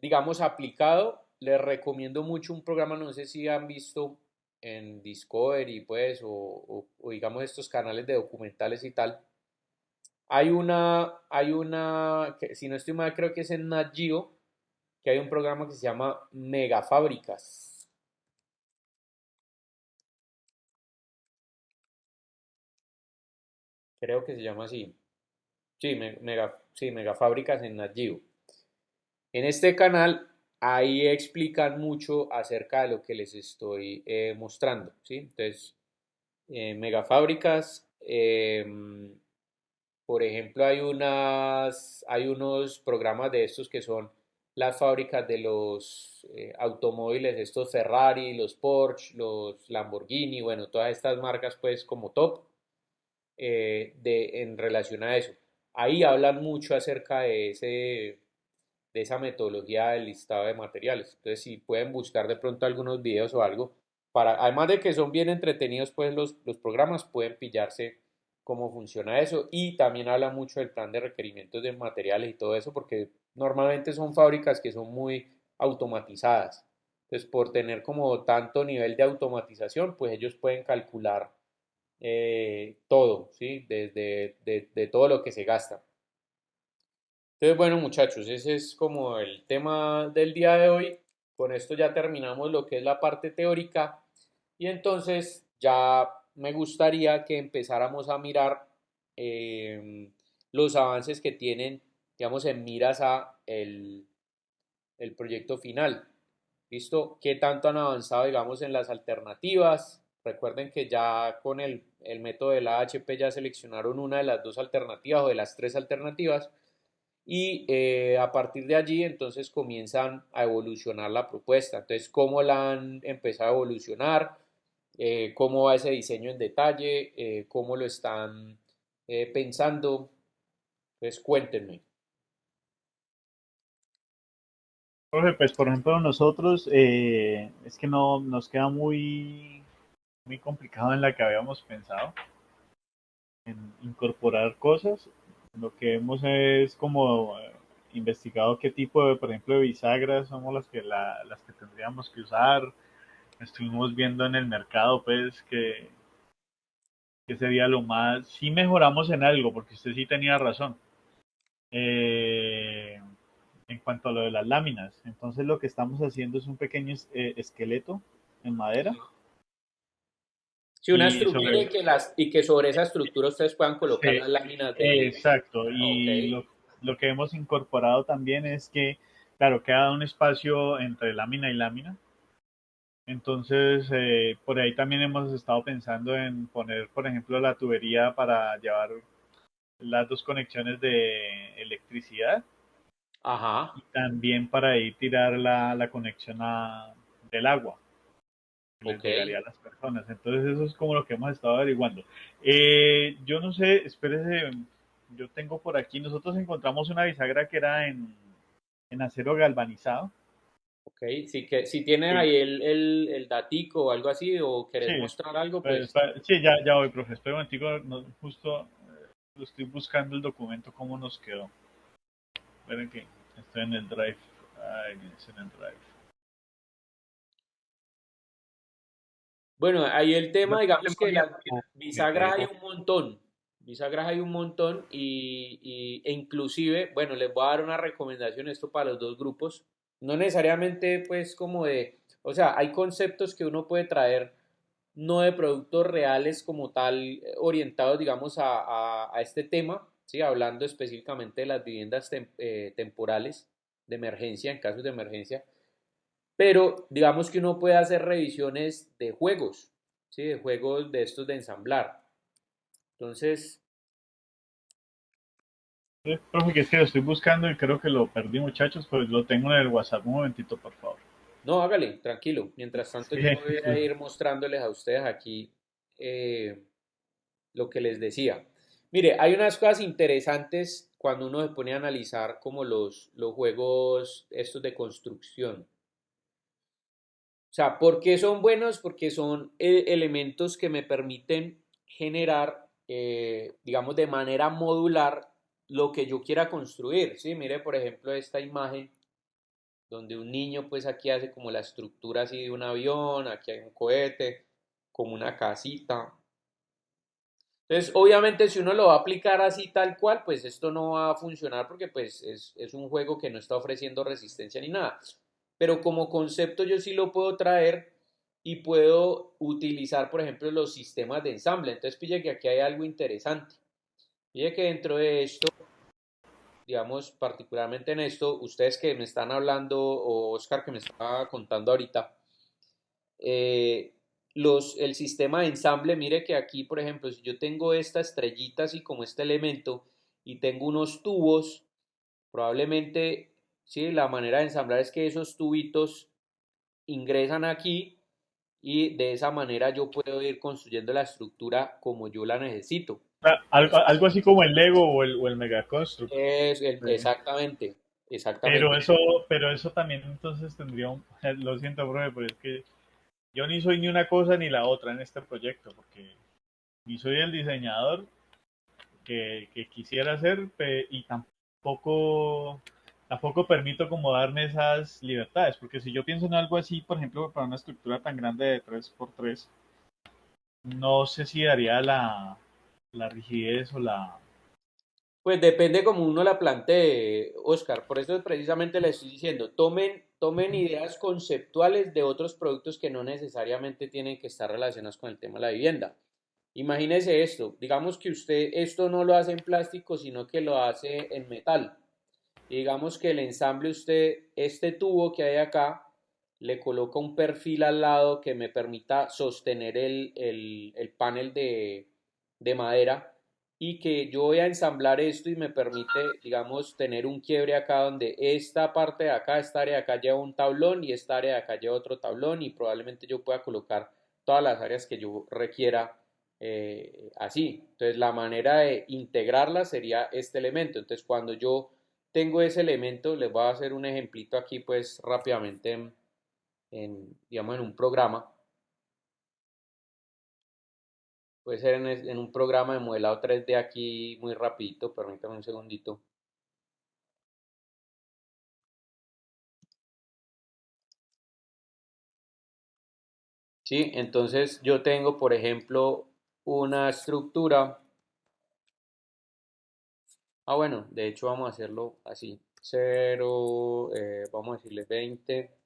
digamos, aplicado, les recomiendo mucho un programa, no sé si han visto en Discovery, pues, o digamos estos canales de documentales y tal. Que, si no estoy mal, creo que es en Nat Geo, que hay un programa que se llama Megafábricas. Creo que se llama así. Sí, sí, Megafábricas en Nat Geo. En este canal ahí explican mucho acerca de lo que les estoy mostrando, ¿sí? Entonces, megafábricas, por ejemplo, hay unos programas de estos que son las fábricas de los automóviles, estos Ferrari, los Porsche, los Lamborghini, bueno, todas estas marcas pues como top en relación a eso. Ahí hablan mucho acerca de esa metodología del listado de materiales. Entonces, si pueden buscar de pronto algunos videos o algo, además de que son bien entretenidos, pues los programas pueden pillarse cómo funciona eso y también habla mucho del plan de requerimientos de materiales y todo eso, porque normalmente son fábricas que son muy automatizadas. Entonces, por tener como tanto nivel de automatización, pues ellos pueden calcular todo, ¿sí? Desde de todo lo que se gasta. Entonces, bueno, muchachos, ese es como el tema del día de hoy. Con esto ya terminamos lo que es la parte teórica y entonces ya me gustaría que empezáramos a mirar los avances que tienen, digamos, en miras a el proyecto final. ¿Listo? ¿Qué tanto han avanzado, digamos, en las alternativas? Recuerden que ya con el método de la HP ya seleccionaron una de las dos alternativas o de las tres alternativas y a partir de allí entonces comienzan a evolucionar la propuesta. Entonces, ¿cómo la han empezado a evolucionar? ¿Cómo va ese diseño en detalle? ¿Cómo lo están pensando? Entonces, cuéntenme.
Profe, pues por ejemplo nosotros es que no nos queda muy complicado en la que habíamos pensado en incorporar cosas. Lo que hemos es como investigado qué tipo de, por ejemplo, de bisagras somos las que tendríamos que usar. Estuvimos viendo en el mercado pues que sería lo más, sí mejoramos en algo, porque usted sí tenía razón. Eh, en cuanto a lo de las láminas. Entonces lo que estamos haciendo es un pequeño esqueleto en madera
Sí, una
y
estructura
sobre...
y que sobre esa estructura ustedes puedan colocar
Sí,
las láminas de...
exacto.
Ok,
Y lo que hemos incorporado también es que, claro, queda un espacio entre lámina y lámina. Entonces, por ahí también hemos estado pensando en poner, por ejemplo, la tubería para llevar las dos conexiones de electricidad y
ajá,
también para ahí tirar la conexión del agua que les
ok.
llegaría a las personas. Entonces eso es como lo que hemos estado averiguando. Yo no sé, espérese, yo tengo por aquí, nosotros encontramos una bisagra que era en acero galvanizado.
Ok, si tienen
Sí,
ahí el datico o algo así, o
sí,
querés mostrar algo,
pues,
pues
sí, ya voy, profe. Espera un momentico, justo lo estoy buscando el documento, cómo nos quedó. Esperen que estoy en el drive. Ay, es en el drive.
bueno, ahí el tema, digamos que
Memoria
las
o
bisagras hay
PDF.
un montón, e inclusive, bueno, les voy a dar una recomendación, esto para los dos grupos, no necesariamente pues como de, o sea, hay conceptos que uno puede traer no de productos reales como tal, orientados, digamos, a este tema, ¿sí? Hablando específicamente de las viviendas temporales de emergencia, en casos de emergencia, pero digamos que uno puede hacer revisiones de juegos, ¿sí? De juegos de estos de ensamblar. Entonces,
Profe, que es que lo estoy buscando y creo que lo perdí, muchachos, pues lo tengo en el WhatsApp. Un momentito, por favor.
no, hágale, tranquilo. Mientras tanto,
Sí,
yo voy
sí.
a ir mostrándoles a ustedes aquí eh, lo que les decía. Mire, hay unas cosas interesantes cuando uno se pone a analizar como los juegos estos de construcción. O sea, ¿por qué son buenos? Porque son elementos que me permiten generar, digamos, de manera modular lo que yo quiera construir. ¿Sí? Mire, por ejemplo, esta imagen donde un niño pues aquí hace como la estructura así de un avión, aquí hay un cohete, como una casita. Entonces, obviamente, si uno lo va a aplicar así tal cual, pues esto no va a funcionar porque pues es un juego que no está ofreciendo resistencia ni nada. Pero como concepto yo sí lo puedo traer y puedo utilizar, por ejemplo, los sistemas de ensamble. Entonces, pille que aquí hay algo interesante. Pille que dentro de esto, digamos, particularmente en esto, ustedes que me están hablando, o Oscar que me estaba contando ahorita, eh, el sistema de ensamble, mire que aquí, por ejemplo, si yo tengo esta estrellita así como este elemento y tengo unos tubos, probablemente, sí, la manera de ensamblar es que esos tubitos ingresan aquí y de esa manera yo puedo ir construyendo la estructura como yo la necesito.
Algo así como el Lego o el Mega Construct.
Exactamente,
Pero
exactamente.
eso, pero eso también entonces tendría un, lo siento, profe, pero es que yo ni soy ni una cosa ni la otra en este proyecto, porque ni soy el diseñador que quisiera ser y tampoco permito como darme esas libertades, porque si yo pienso en algo así, por ejemplo, para una estructura tan grande de 3x3 no sé si daría la rigidez o la...
Pues depende como uno la plantee, Oscar. Por eso precisamente le estoy diciendo, tomen ideas conceptuales de otros productos que no necesariamente tienen que estar relacionados con el tema de la vivienda. Imagínese esto, digamos que usted esto no lo hace en plástico, sino que lo hace en metal. Y digamos que el ensamble usted, este tubo que hay acá, le coloca un perfil al lado que me permita sostener el panel de madera y que yo voy a ensamblar esto y me permite, digamos, tener un quiebre acá donde esta parte de acá, esta área de acá lleva un tablón y esta área de acá lleva otro tablón y probablemente yo pueda colocar todas las áreas que yo requiera así. Entonces la manera de integrarla sería este elemento. Entonces cuando yo tengo ese elemento, les voy a hacer un ejemplito aquí pues rápidamente digamos en un programa. Puede ser en un programa de modelado 3D aquí muy rapidito, permítame un segundito. ¿Sí? Entonces yo tengo, por ejemplo, una estructura. Bueno, de hecho vamos a hacerlo así. 0, vamos a decirle 20,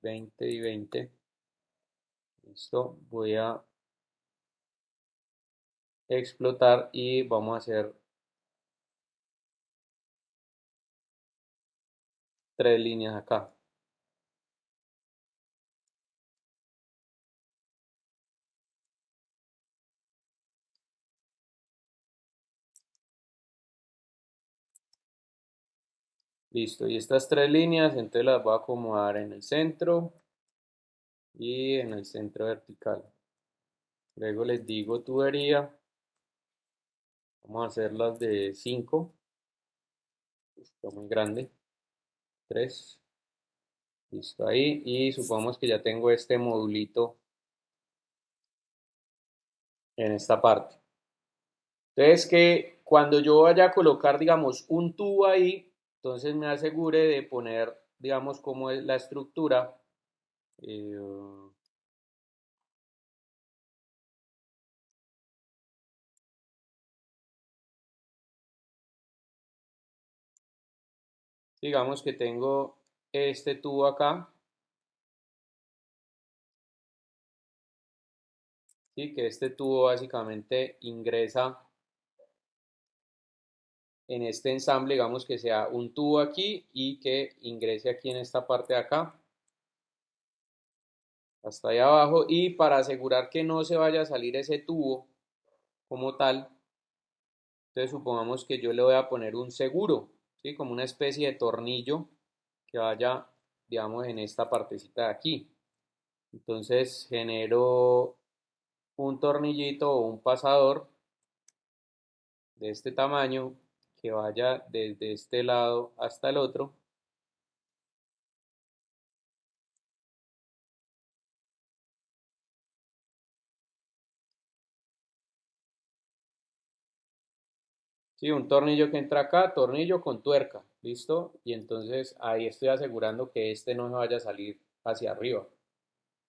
20 y 20. Listo. Voy a explotar y vamos a hacer 3 líneas acá. Listo. Y estas 3 líneas, entonces las voy a acomodar en el centro y en el centro vertical. Luego les digo tubería. Vamos a hacer las de 5. Está muy grande. 3. Listo ahí. Y supongamos que ya tengo este modulito en esta parte. Entonces que cuando yo vaya a colocar, digamos, un tubo ahí, entonces me asegure de poner, digamos, cómo es la estructura. eh, digamos que tengo este tubo acá, ¿sí? Que este tubo básicamente ingresa en este ensamble, digamos que sea un tubo aquí y que ingrese aquí en esta parte de acá, hasta ahí abajo, y para asegurar que no se vaya a salir ese tubo como tal, entonces supongamos que yo le voy a poner un seguro, ¿sí? Como una especie de tornillo que vaya, digamos, en esta partecita de aquí. Entonces genero un tornillito o un pasador de este tamaño que vaya desde este lado hasta el otro. Sí, un tornillo que entra acá, tornillo con tuerca, ¿listo? Y entonces ahí estoy asegurando que este no se vaya a salir hacia arriba,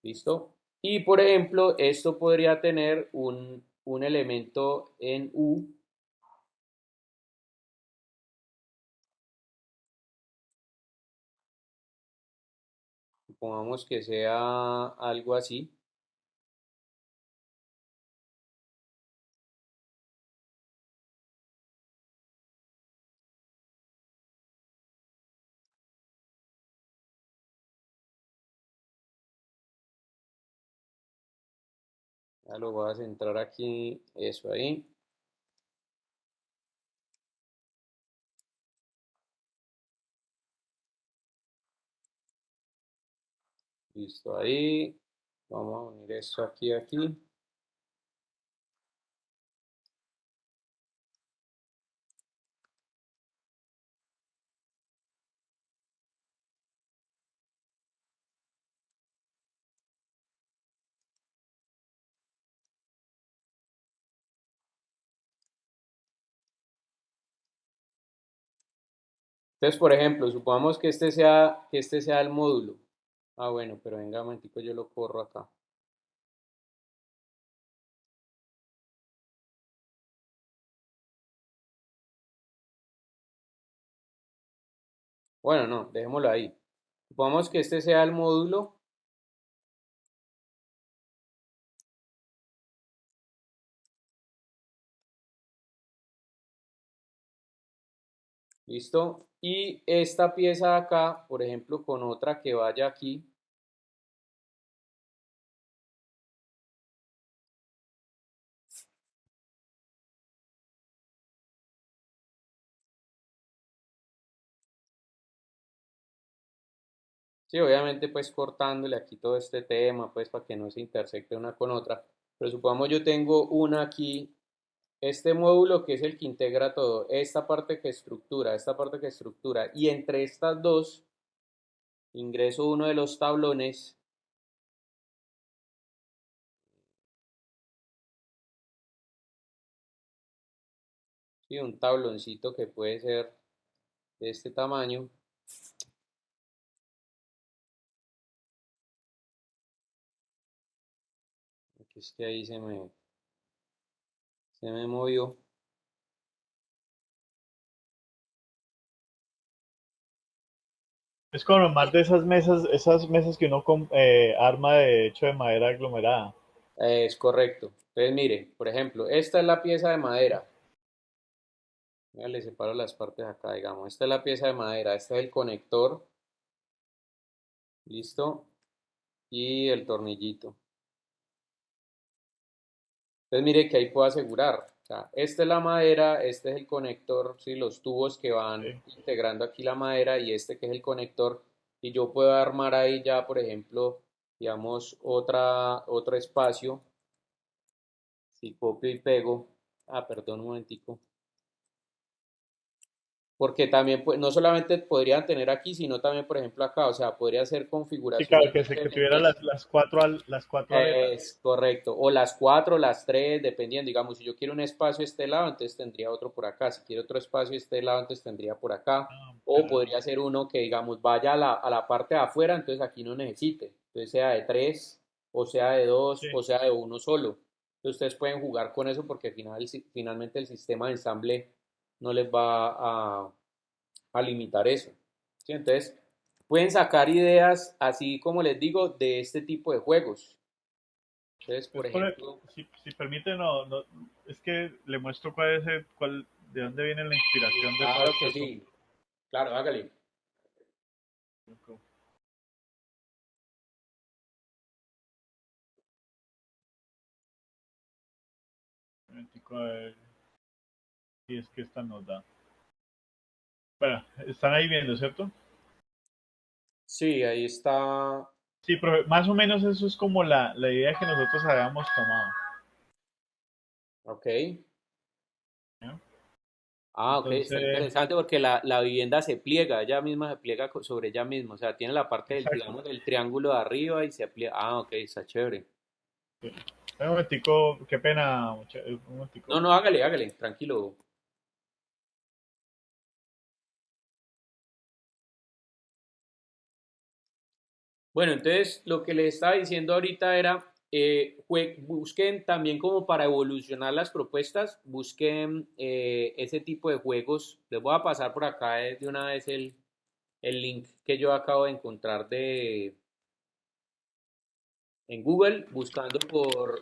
¿listo? Y por ejemplo, esto podría tener un elemento en U, supongamos que sea algo así. Ya lo voy a centrar aquí, eso ahí. Listo ahí. Vamos a unir esto aquí, aquí. Entonces, por ejemplo, supongamos que este sea el módulo. Bueno, pero venga, un momentico, yo lo corro acá. Bueno, no, dejémoslo ahí. Supongamos que este sea el módulo. ¿Listo? Y esta pieza de acá, por ejemplo, con otra que vaya aquí. Sí, obviamente pues cortándole aquí todo este tema, pues para que no se intersecte una con otra. Pero supongamos yo tengo una aquí este módulo que es el que integra todo, esta parte que estructura, y entre estas dos ingreso uno de los tablones, ¿sí? Un tabloncito que puede ser de este tamaño. Aquí es que ahí se me movió.
Es como más de esas mesas que uno arma de hecho de madera aglomerada.
Es correcto. Entonces, mire, por ejemplo, esta es la pieza de madera. Ya le separo las partes acá, digamos. Esta es la pieza de madera, este es el conector, listo, y el tornillito. Entonces, mire que ahí puedo asegurar. O sea, esta es la madera, este es el conector, ¿sí? Los tubos que van
Sí.
integrando aquí la madera y este que es el conector. Y yo puedo armar ahí ya, por ejemplo, digamos, otro espacio. Si copio y pego. Ah, perdón, un momentico. Porque también, pues, no solamente podrían tener aquí, sino también, por ejemplo, acá. O sea, podría hacer
Sí, claro,
configuraciones
que tuviera
diferentes.
las cuatro aletas.
Es correcto. O las cuatro, las tres, dependiendo. Digamos, si yo quiero un espacio este lado, entonces tendría otro por acá. Si quiero otro espacio este lado, entonces tendría por acá.
Ah,
O
ya.
podría ser uno que, digamos, vaya a la parte de afuera, entonces aquí no necesite. Entonces sea de tres, o sea de dos,
Sí.
o sea de uno solo. Entonces ustedes pueden jugar con eso porque finalmente el sistema de ensamble no les va a limitar eso. ¿Sí? Entonces, pueden sacar ideas, así como les digo, de este tipo de juegos. Entonces, por
Pues,
ejemplo,
si permite, es que le muestro de dónde viene la inspiración de todo
claro
este
que
asunto.
sí, claro, hágale.
Un momentico, a ver si es que esta nos da. Bueno, están ahí viendo, ¿cierto?
Sí, ahí está.
Sí, pero más o menos eso es como la idea que nosotros habíamos tomado.
Ok.
¿No?
Ok, está
Entonces,
interesante porque la vivienda se pliega, ella misma se pliega sobre ella misma. O sea, tiene la parte del,
exacto.
digamos, del triángulo de arriba y se pliega. Ah, ok, está chévere.
Sí. Un momentico, qué pena, un
No,
momentico.
no, hágale, hágale, tranquilo. Bueno, entonces lo que les estaba diciendo ahorita era, busquen también como para evolucionar las propuestas, busquen ese tipo de juegos. Les voy a pasar por acá de una vez el link que yo acabo de encontrar en Google, buscando por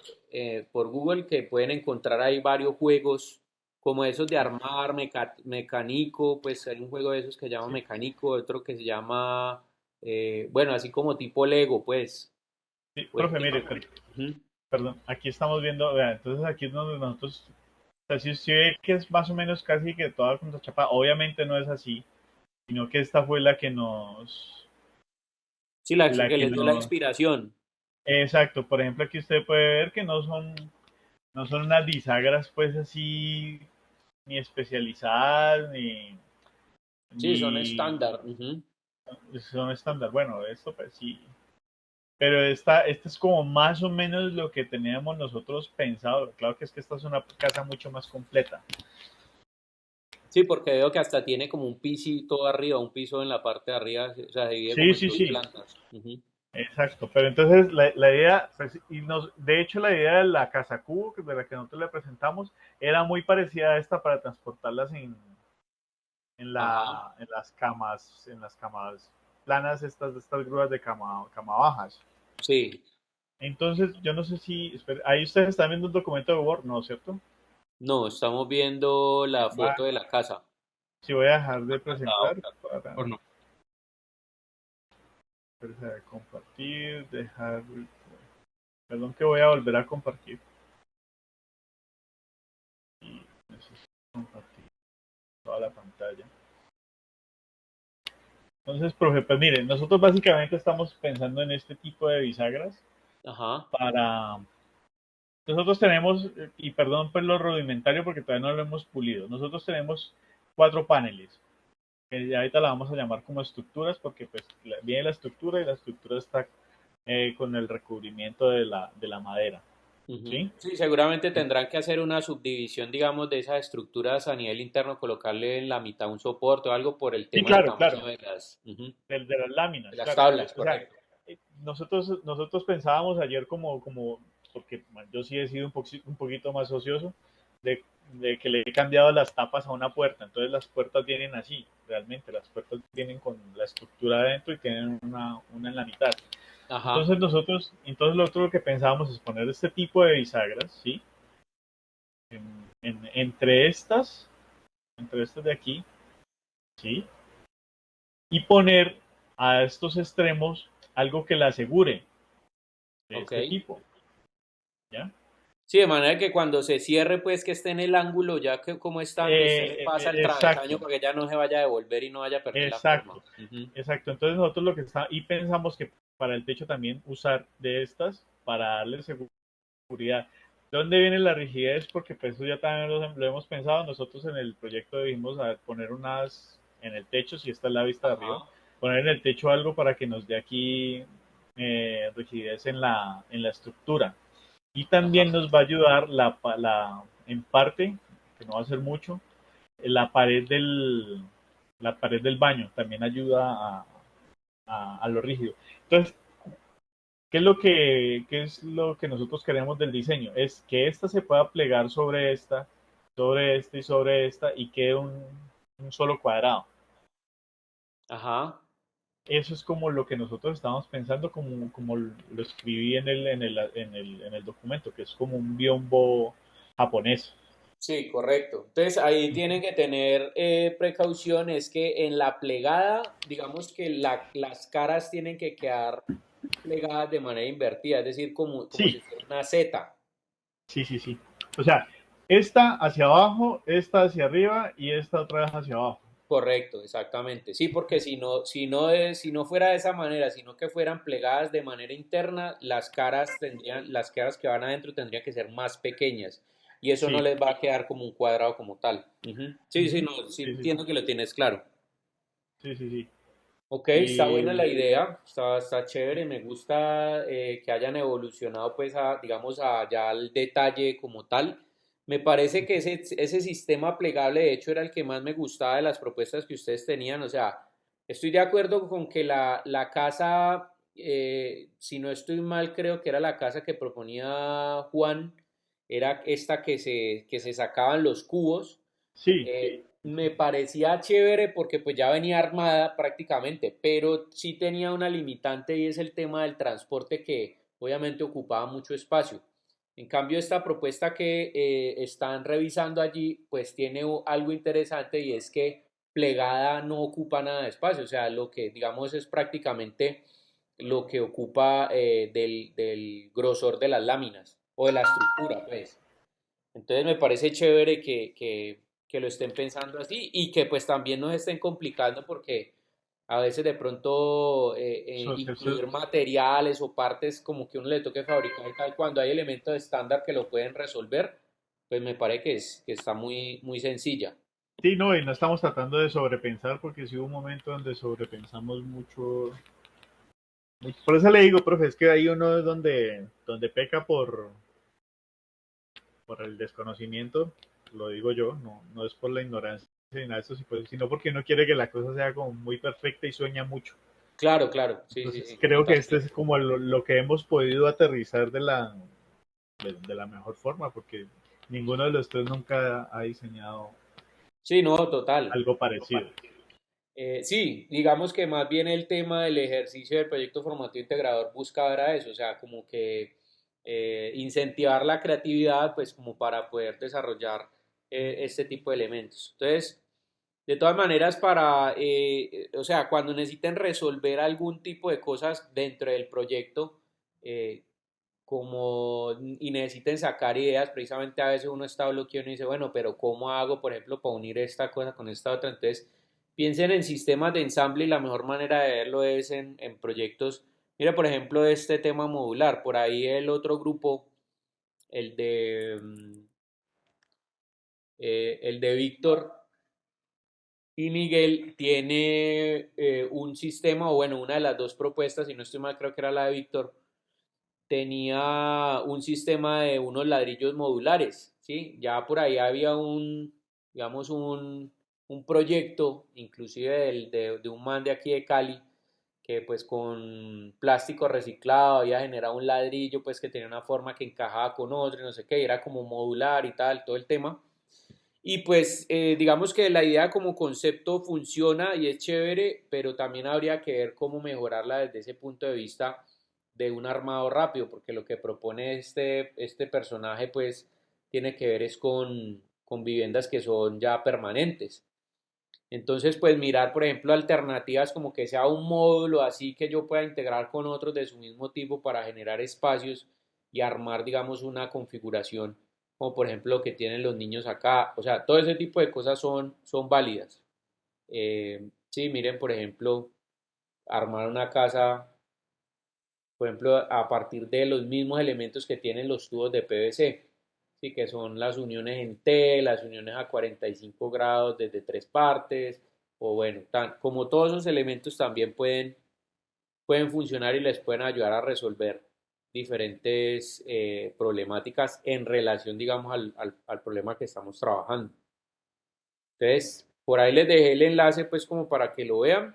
Google, que pueden encontrar ahí varios juegos como esos de armar, mecánico, pues hay un juego de esos que se llama
Sí,
mecánico, otro que se llama, bueno, así como tipo Lego, pues.
sí,
Pues,
profe, mire,
ujú.
perdón, aquí estamos viendo, vea, entonces aquí es donde nosotros, o sea, si ve que es más o menos casi que toda con chapa, obviamente no es así, sino que esta fue
Sí,
la
que
que
les dio la
nos,
inspiración.
exacto, por ejemplo, aquí usted puede ver que no son unas bisagras pues así, ni especializadas,
Sí, son
ni
estándar. Ujú.
son estándar, bueno, esto pues sí, pero esta es como más o menos lo que teníamos nosotros pensado. Claro que es que esta es una casa mucho más completa.
Sí, porque veo que hasta tiene como un pisito arriba, un piso en la parte de arriba, o sea, se divide
Sí,
como en
sí,
dos
sí,
plantas. Ujú.
exacto. Pero entonces la idea, pues, de hecho la idea de la casa cubo, de la que nosotros le presentamos, era muy parecida a esta para transportarlas
Ajá,
en las camas planas, estas grúas de cama bajas.
sí.
Entonces, yo no sé ahí ustedes están viendo un documento de Word, ¿no? ¿Cierto?
No, estamos viendo la
Va,
foto de la casa.
si voy a dejar de
Acá,
presentar
acá,
para
por no.
compartir, perdón que voy a volver a compartir y necesito compartir toda la pantalla. Entonces, profe, pues mire, nosotros básicamente estamos pensando en este tipo de bisagras
Ajá,
para, nosotros tenemos, y perdón por lo rudimentario porque todavía no lo hemos pulido, nosotros tenemos 4 paneles, que ya ahorita la vamos a llamar como estructuras porque pues viene la estructura y la estructura está con el recubrimiento de la madera,
Ujú.
¿sí?
Sí, seguramente tendrán que hacer una subdivisión, digamos, de esas estructuras a nivel interno, colocarle en la mitad un soporte o algo por el
Sí,
tema del
claro,
tamaño
claro,
de las, ujú,
de las
de
láminas,
las
claro.
tablas,
O sea,
correcto.
nosotros pensábamos ayer porque yo sí he sido un poquito más ocioso, de, de que le he cambiado las tapas a una puerta. Entonces las puertas vienen así, realmente. Las puertas vienen con la estructura adentro y tienen una en la mitad.
Ajá,
Entonces lo otro que pensábamos es poner este tipo de bisagras, ¿sí? Entre estas de aquí, ¿sí? Y poner a estos extremos algo que la asegure de
ok.
este tipo, ¿ya?
Sí, de manera que cuando se cierre, pues que esté en el ángulo, ya que como estando, usted le pasa el travesaño
Exacto,
para que ya no se vaya a devolver y no vaya a perder la forma.
exacto,
Ujú.
exacto. Entonces nosotros lo que está, y pensamos que para el techo también usar de estas para darle seguridad. ¿De dónde viene la rigidez? Porque pues eso ya también lo hemos pensado. Nosotros en el proyecto dijimos a poner unas en el techo, si esta es la vista de arriba,
Ajá,
poner en el techo algo para que nos dé aquí rigidez en la estructura. Y también
ajá.
nos va a ayudar en parte, que no va a ser mucho, la pared la pared del baño también ayuda a lo rígido. Entonces, qué es lo que nosotros queremos del diseño? Es que esta se pueda plegar sobre esta y sobre esta y quede un solo cuadrado.
Ajá.
Eso es como lo que nosotros estamos pensando, como lo escribí en el documento, que es como un biombo japonés.
Sí, correcto. Entonces ahí tienen que tener precaución, es que en la plegada, digamos que las caras tienen que quedar plegadas de manera invertida, es decir, como si
Sí,
fuera una Z.
sí, sí, sí. O sea, esta hacia abajo, esta hacia arriba y esta otra vez hacia abajo.
Correcto, exactamente. Sí, porque si no fuera de esa manera, sino que fueran plegadas de manera interna, las caras que van adentro tendrían que ser más pequeñas y eso no
Sí.
les va a quedar como un cuadrado como tal. Ujú. Sí, sí,
Ujú.
no, sí
Sí, sí,
entiendo que lo tienes claro.
sí, sí, sí.
Ok, está buena la
Y
idea, está chévere, me gusta que hayan evolucionado pues a, digamos, a ya al detalle como tal. Me parece que ese sistema plegable de hecho era el que más me gustaba de las propuestas que ustedes tenían, o sea, estoy de acuerdo con que la casa, si no estoy mal, creo que era la casa que proponía Juan, era esta que se sacaban los cubos.
sí,
Me parecía chévere porque pues ya venía armada prácticamente, pero sí tenía una limitante y es el tema del transporte que obviamente ocupaba mucho espacio. En cambio, esta propuesta que están revisando allí, pues tiene algo interesante y es que plegada no ocupa nada de espacio, o sea, lo que digamos es prácticamente lo que ocupa del grosor de las láminas o de la estructura, pues. Entonces me parece chévere que lo estén pensando así y que pues también nos estén complicando porque a veces de pronto incluir materiales o partes como que uno le toque fabricar y tal, cuando hay elementos estándar que lo pueden resolver, pues me parece que está muy sencilla.
sí, no, y no estamos tratando de sobrepensar porque sí hubo un momento donde sobrepensamos mucho. Por eso le digo, profe, es que ahí uno es donde peca por el desconocimiento, lo digo yo, no es por la ignorancia ni nada de eso, sino porque uno quiere que la cosa sea como muy perfecta y sueña mucho.
Claro, claro, sí, sí,
Entonces
sí,
creo que este
totalmente.
es como lo que hemos podido aterrizar de la mejor forma, porque ninguno de los tres nunca ha diseñado
Sí, no, total.
algo parecido.
Sí, digamos que más bien el tema del ejercicio del proyecto formativo integrador busca ver a eso, o sea, como que incentivar la creatividad, pues como para poder desarrollar este tipo de elementos. Entonces, de todas maneras, o sea, cuando necesiten resolver algún tipo de cosas dentro del proyecto, eh, y necesiten sacar ideas, precisamente a veces uno está bloqueado y dice, bueno, pero ¿cómo hago, por ejemplo, para unir esta cosa con esta otra? Entonces, piensen en sistemas de ensamble y la mejor manera de verlo es en proyectos. Mira, por ejemplo, este tema modular. Por ahí el otro grupo el de, el de Víctor y Miguel tiene un sistema, o bueno, una de las dos propuestas, si no estoy mal, creo que era la de Víctor, tenía un sistema de unos ladrillos modulares, ¿sí? Ya por ahí había digamos, un proyecto, inclusive de un man de aquí de Cali, que pues con plástico reciclado había generado un ladrillo pues que tenía una forma que encajaba con otro y no sé qué, y era como modular y tal, todo el tema. Y pues digamos que la idea como concepto funciona y es chévere, pero también habría que ver cómo mejorarla desde ese punto de vista de un armado rápido, porque lo que propone este personaje pues tiene que ver es con viviendas que son ya permanentes. Entonces, pues mirar, por ejemplo, alternativas como que sea un módulo así que yo pueda integrar con otros de su mismo tipo para generar espacios y armar, digamos, una configuración, como por ejemplo lo que tienen los niños acá. O sea, todo ese tipo de cosas son válidas. Sí, miren, por ejemplo, armar una casa, por ejemplo, a partir de los mismos elementos que tienen los tubos de PVC. Sí, que son las uniones en T, las uniones a 45 grados desde tres partes, o bueno, como todos esos elementos también pueden funcionar y les pueden ayudar a resolver diferentes problemáticas en relación, digamos, al problema que estamos trabajando. Entonces, por ahí les dejé el enlace, pues, como para que lo vean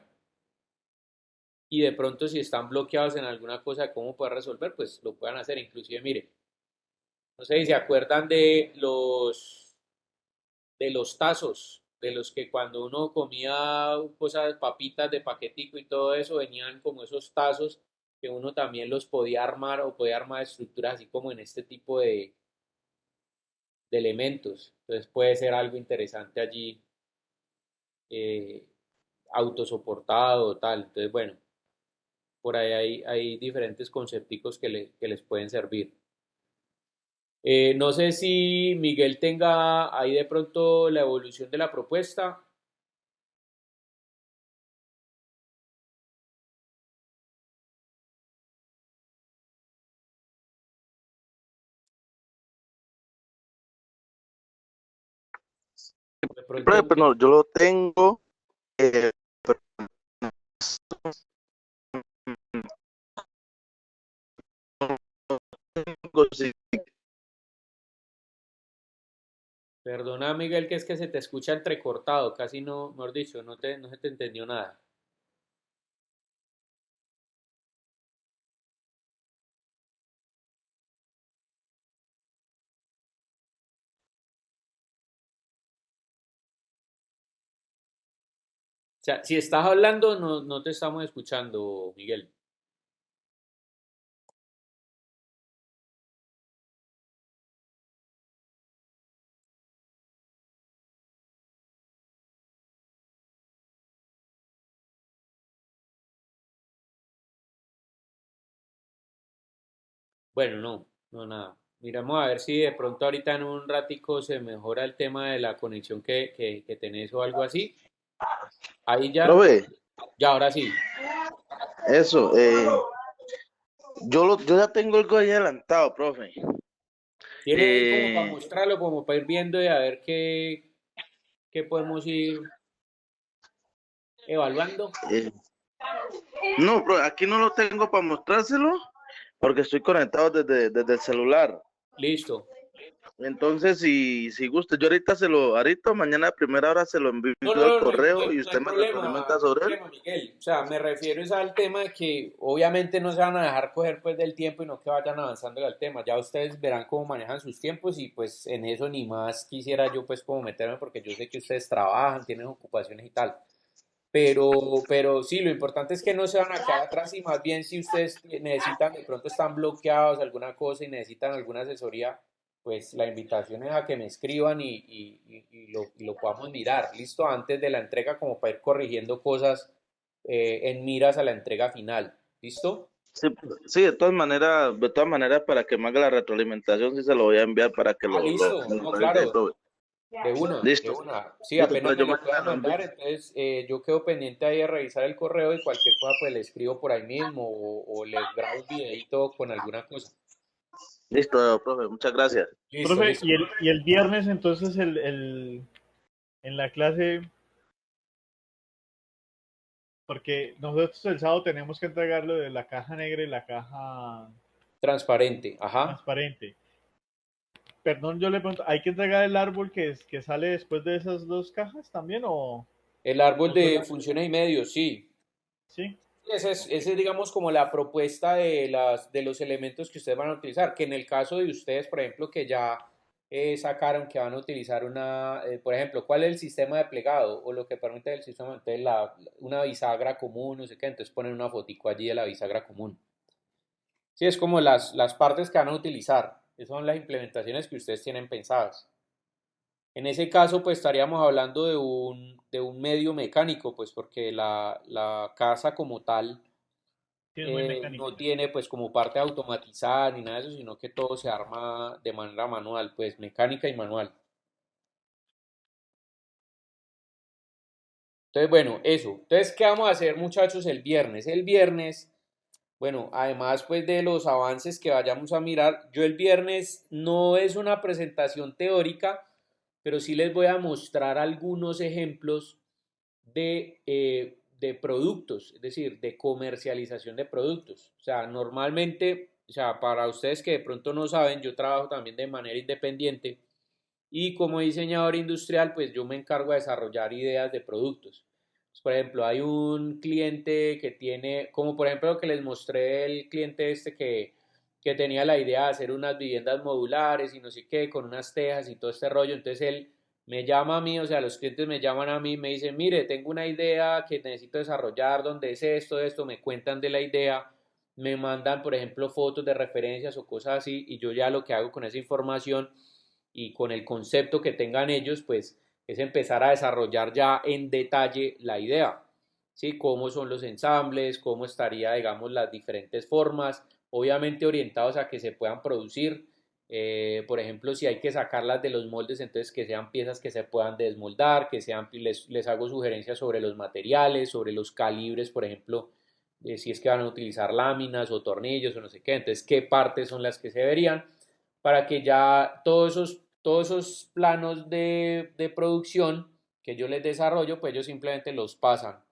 y de pronto si están bloqueados en alguna cosa de cómo poder resolver, pues lo puedan hacer. Inclusive, mire, no sé si se acuerdan de los tazos, de los que cuando uno comía cosas, papitas de paquetico y todo eso, venían como esos tazos que uno también los podía armar o podía armar estructuras así como en este tipo de elementos. Entonces puede ser algo interesante allí, eh, autosoportado o tal. Entonces, bueno, por ahí hay diferentes concepticos que les pueden servir. No sé si Miguel tenga ahí de pronto la evolución de la propuesta. De pronto,
Pero no, yo lo tengo, pero no sí,
perdona Miguel, que es que se te escucha entrecortado, casi no, mejor dicho, no se te entendió nada. O sea, si estás hablando, no te estamos escuchando, Miguel. Bueno, no, nada. Miramos a ver si de pronto ahorita en un ratico se mejora el tema de la conexión que tenés o algo así. Ahí ya,
profe,
ya, ahora sí.
eso, yo ya tengo algo ahí adelantado, profe.
Tiene ahí como para
Eh,
mostrarlo, como para ir viendo y a ver qué podemos ir evaluando.
eh, no, profe, aquí no lo tengo para mostrárselo porque estoy conectado desde el celular.
Listo.
Entonces, si gusta, yo ahorita, mañana a primera hora se lo envío al correo y
No hay
usted me retroalimenta
no hay
sobre él.
problema, Miguel. O sea, me refiero es al tema de que obviamente no se van a dejar coger pues del tiempo y no que vayan avanzando al tema. Ya ustedes verán cómo manejan sus tiempos y pues en eso ni más quisiera yo pues como meterme porque yo sé que ustedes trabajan, tienen ocupaciones y tal. Pero sí, lo importante es que no se van a quedar atrás y más bien si ustedes necesitan, de pronto están bloqueados alguna cosa y necesitan alguna asesoría, pues la invitación es a que me escriban y lo podamos mirar, listo, antes de la entrega como para ir corrigiendo cosas en miras a la entrega final, ¿listo?
Sí, sí, de todas maneras, para que me haga la retroalimentación, sí se lo voy a enviar para que
Ah, listo,
lo
no,
revise,
claro,
profe.
de una, de
Listo,
una. Sí,
listo,
apenas
entonces
me
yo
lo
mañana
puedan
lo envío.
mandar, entonces yo quedo pendiente ahí de revisar el correo y cualquier cosa pues le escribo por ahí mismo o le grabo un videito con alguna cosa.
Listo, profe, muchas gracias.
Listo,
Profe,
listo.
y el viernes entonces en la clase, porque nosotros el sábado tenemos que entregar lo de la caja negra y la caja
Transparente, ajá.
transparente. Perdón, yo le pregunto, ¿hay que entregar el árbol que sale después de esas dos cajas también
El árbol
o
de
solo?
funciones y medios, sí.
Sí,
Ese es, digamos, como la propuesta de los elementos que ustedes van a utilizar, que en el caso de ustedes, por ejemplo, que ya sacaron que van a utilizar por ejemplo, ¿cuál es el sistema de plegado? O lo que permite el sistema, entonces una bisagra común, no sé qué, entonces ponen una fotico allí de la bisagra común. Sí, es como las partes que van a utilizar, esas son las implementaciones que ustedes tienen pensadas. En ese caso, pues estaríamos hablando de un medio mecánico, pues porque la casa como tal
sí, es muy
no
mecánica.
tiene pues como parte automatizada ni nada de eso, sino que todo se arma de manera manual, pues mecánica y manual. Entonces, bueno, eso. Entonces, ¿qué vamos a hacer, muchachos, el viernes? El viernes, bueno, además pues de los avances que vayamos a mirar, yo el viernes no es una presentación teórica, pero sí les voy a mostrar algunos ejemplos de productos, es decir, de comercialización de productos. O sea, normalmente, o sea, para ustedes que de pronto no saben, yo trabajo también de manera independiente y como diseñador industrial, pues yo me encargo de desarrollar ideas de productos. Pues, por ejemplo, hay un cliente que tiene, como por ejemplo lo que les mostré, el cliente este que tenía la idea de hacer unas viviendas modulares y no sé qué, con unas tejas y todo este rollo. Entonces él me llama a mí, o sea, los clientes me llaman a mí y me dicen, mire, tengo una idea que necesito desarrollar, ¿dónde es esto? Me cuentan de la idea, me mandan, por ejemplo, fotos de referencias o cosas así, y yo ya lo que hago con esa información y con el concepto que tengan ellos, pues es empezar a desarrollar ya en detalle la idea, ¿sí? Cómo son los ensambles, cómo estaría, digamos, las diferentes formas, obviamente orientados a que se puedan producir. Por ejemplo, si hay que sacarlas de los moldes, entonces que sean piezas que se puedan desmoldar, que sean, les hago sugerencias sobre los materiales, sobre los calibres, por ejemplo, si es que van a utilizar láminas o tornillos o no sé qué, entonces qué partes son las que se verían para que ya todos esos planos de producción que yo les desarrollo, pues ellos simplemente los pasan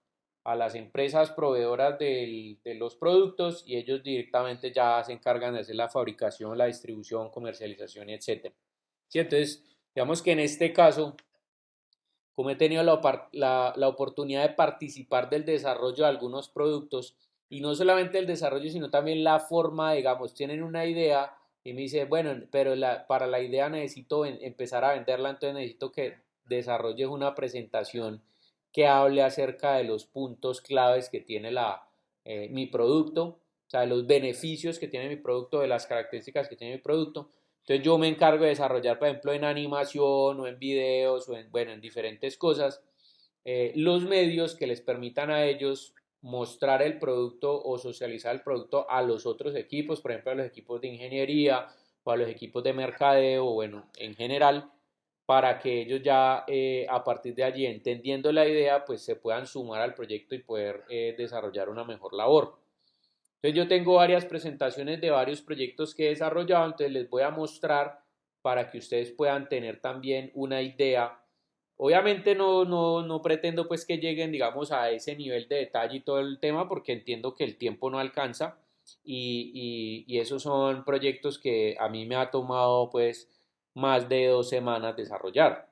a las empresas proveedoras de los productos y ellos directamente ya se encargan de hacer la fabricación, la distribución, comercialización, etcétera. Sí, entonces, digamos que en este caso, como he tenido la oportunidad de participar del desarrollo de algunos productos, y no solamente el desarrollo, sino también la forma, digamos, tienen una idea y me dice, bueno, pero para la idea necesito empezar a venderla, entonces necesito que desarrolles una presentación que hable acerca de los puntos claves que tiene mi producto, o sea, de los beneficios que tiene mi producto, de las características que tiene mi producto. Entonces yo me encargo de desarrollar, por ejemplo, en animación o en videos o bueno, en diferentes cosas, los medios que les permitan a ellos mostrar el producto o socializar el producto a los otros equipos, por ejemplo, a los equipos de ingeniería o a los equipos de mercadeo, o bueno, en general, para que ellos ya a partir de allí, entendiendo la idea, pues se puedan sumar al proyecto y poder desarrollar una mejor labor. Entonces yo tengo varias presentaciones de varios proyectos que he desarrollado, entonces les voy a mostrar para que ustedes puedan tener también una idea. Obviamente no pretendo pues que lleguen, digamos, a ese nivel de detalle y todo el tema, porque entiendo que el tiempo no alcanza y esos son proyectos que a mí me ha tomado pues más de 2 semanas desarrollar,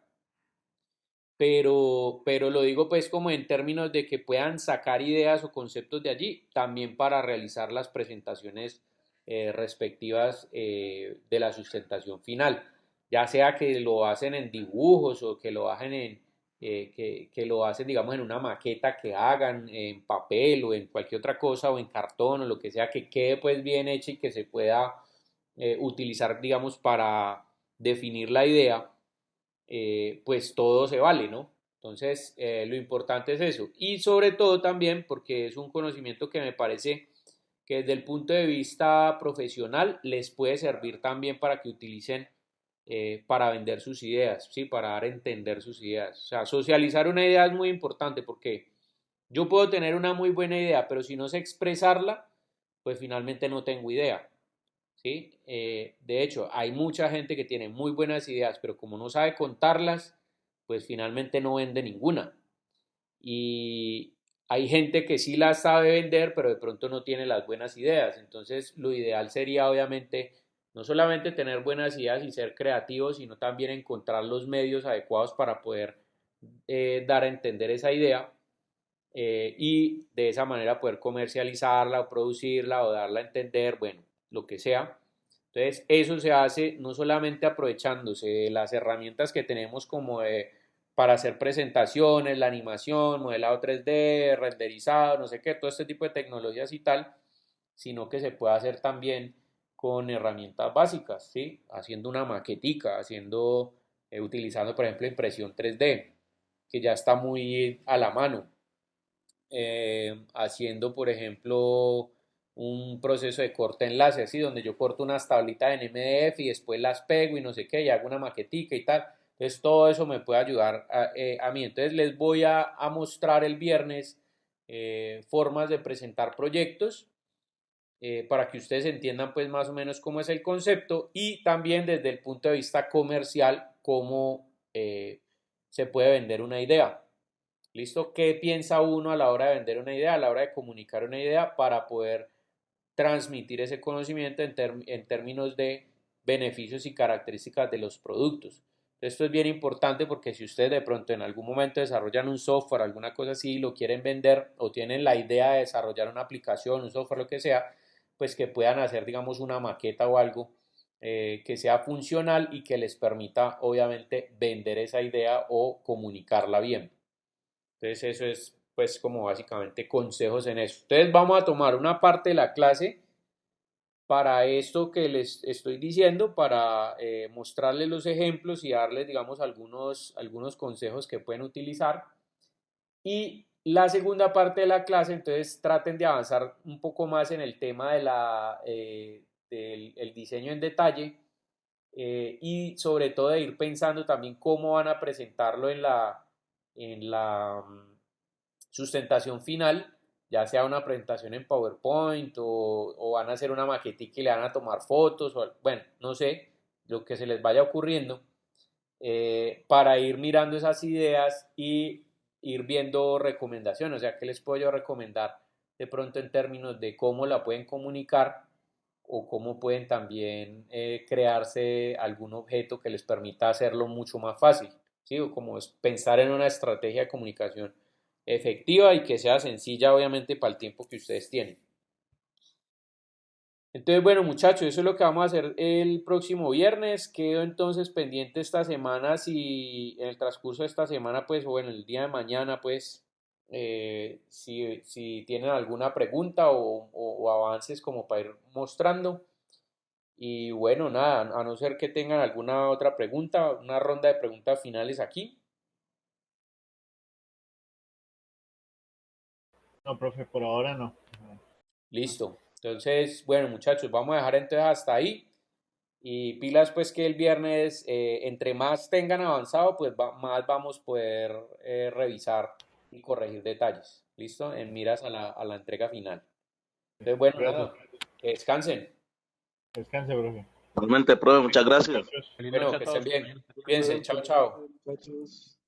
pero lo digo pues como en términos de que puedan sacar ideas o conceptos de allí, también para realizar las presentaciones respectivas de la sustentación final, ya sea que lo hacen en dibujos o que lo hacen que lo hacen digamos en una maqueta que hagan en papel o en cualquier otra cosa o en cartón o lo que sea que quede pues bien hecho y que se pueda utilizar digamos para definir la idea, pues todo se vale, ¿no? Entonces, lo importante es eso. Y sobre todo también porque es un conocimiento que me parece que desde el punto de vista profesional les puede servir también para que utilicen para vender sus ideas, ¿sí? Para dar a entender sus ideas. O sea, socializar una idea es muy importante porque yo puedo tener una muy buena idea, pero si no sé expresarla, pues finalmente no tengo idea. ¿sí? De hecho, hay mucha gente que tiene muy buenas ideas, pero como no sabe contarlas, pues finalmente no vende ninguna. Y hay gente que sí las sabe vender, pero de pronto no tiene las buenas ideas. Entonces, lo ideal sería obviamente no solamente tener buenas ideas y ser creativos, sino también encontrar los medios adecuados para poder dar a entender esa idea y de esa manera poder comercializarla o producirla o darla a entender, bueno, lo que sea. Entonces, eso se hace no solamente aprovechándose de las herramientas que tenemos como para hacer presentaciones, la animación, modelado 3D, renderizado, no sé qué, todo este tipo de tecnologías y tal, sino que se puede hacer también con herramientas básicas, ¿sí? Haciendo una maquetica, utilizando, por ejemplo, impresión 3D, que ya está muy a la mano, haciendo, por ejemplo, un proceso de corte en láser, ¿sí? Donde yo corto unas tablitas en MDF y después las pego y no sé qué, y hago una maquetica y tal. Entonces, todo eso me puede ayudar a mí. Entonces, les voy a mostrar el viernes formas de presentar proyectos para que ustedes entiendan pues más o menos cómo es el concepto y también desde el punto de vista comercial cómo se puede vender una idea. ¿Listo? ¿Qué piensa uno a la hora de vender una idea, a la hora de comunicar una idea para poder transmitir ese conocimiento en términos de beneficios y características de los productos? Esto es bien importante porque si ustedes de pronto en algún momento desarrollan un software, alguna cosa así, lo quieren vender o tienen la idea de desarrollar una aplicación, un software, lo que sea, pues que puedan hacer, digamos, una maqueta o algo que sea funcional y que les permita, obviamente, vender esa idea o comunicarla bien. Entonces eso es pues como básicamente consejos en eso. Entonces vamos a tomar una parte de la clase para esto que les estoy diciendo, para mostrarles los ejemplos y darles digamos algunos consejos que pueden utilizar. Y la segunda parte de la clase, entonces traten de avanzar un poco más en el tema del el diseño en detalle y sobre todo de ir pensando también cómo van a presentarlo en la sustentación final, ya sea una presentación en PowerPoint o van a hacer una maquetica y le van a tomar fotos, o, bueno, no sé, lo que se les vaya ocurriendo, para ir mirando esas ideas y ir viendo recomendaciones, o sea, ¿qué les puedo yo recomendar de pronto en términos de cómo la pueden comunicar o cómo pueden también crearse algún objeto que les permita hacerlo mucho más fácil? ¿Sí? O como es pensar en una estrategia de comunicación efectiva y que sea sencilla, obviamente, para el tiempo que ustedes tienen. Entonces, bueno, muchachos, eso es lo que vamos a hacer el próximo viernes. Quedo entonces pendiente esta semana, si en el transcurso de esta semana, pues, o en el día de mañana, pues, si tienen alguna pregunta o avances como para ir mostrando. Y bueno, nada, a no ser que tengan alguna otra pregunta, una ronda de preguntas finales aquí.
No, profe, por ahora no.
Listo. Entonces, bueno, muchachos, vamos a dejar entonces hasta ahí. Y pilas, pues que el viernes, entre más tengan avanzado, pues más vamos a poder revisar y corregir detalles. ¿Listo? En miras a la entrega final. Entonces, bueno,
Gracias.
nada, que descansen.
Descanse, profe.
Realmente, profe, muchas gracias.
Muchachos.
Feliz
Bueno,
noche a
que estén
todos,
bien.
compañeros.
Cuídense. Chao, chao.
Muchachos.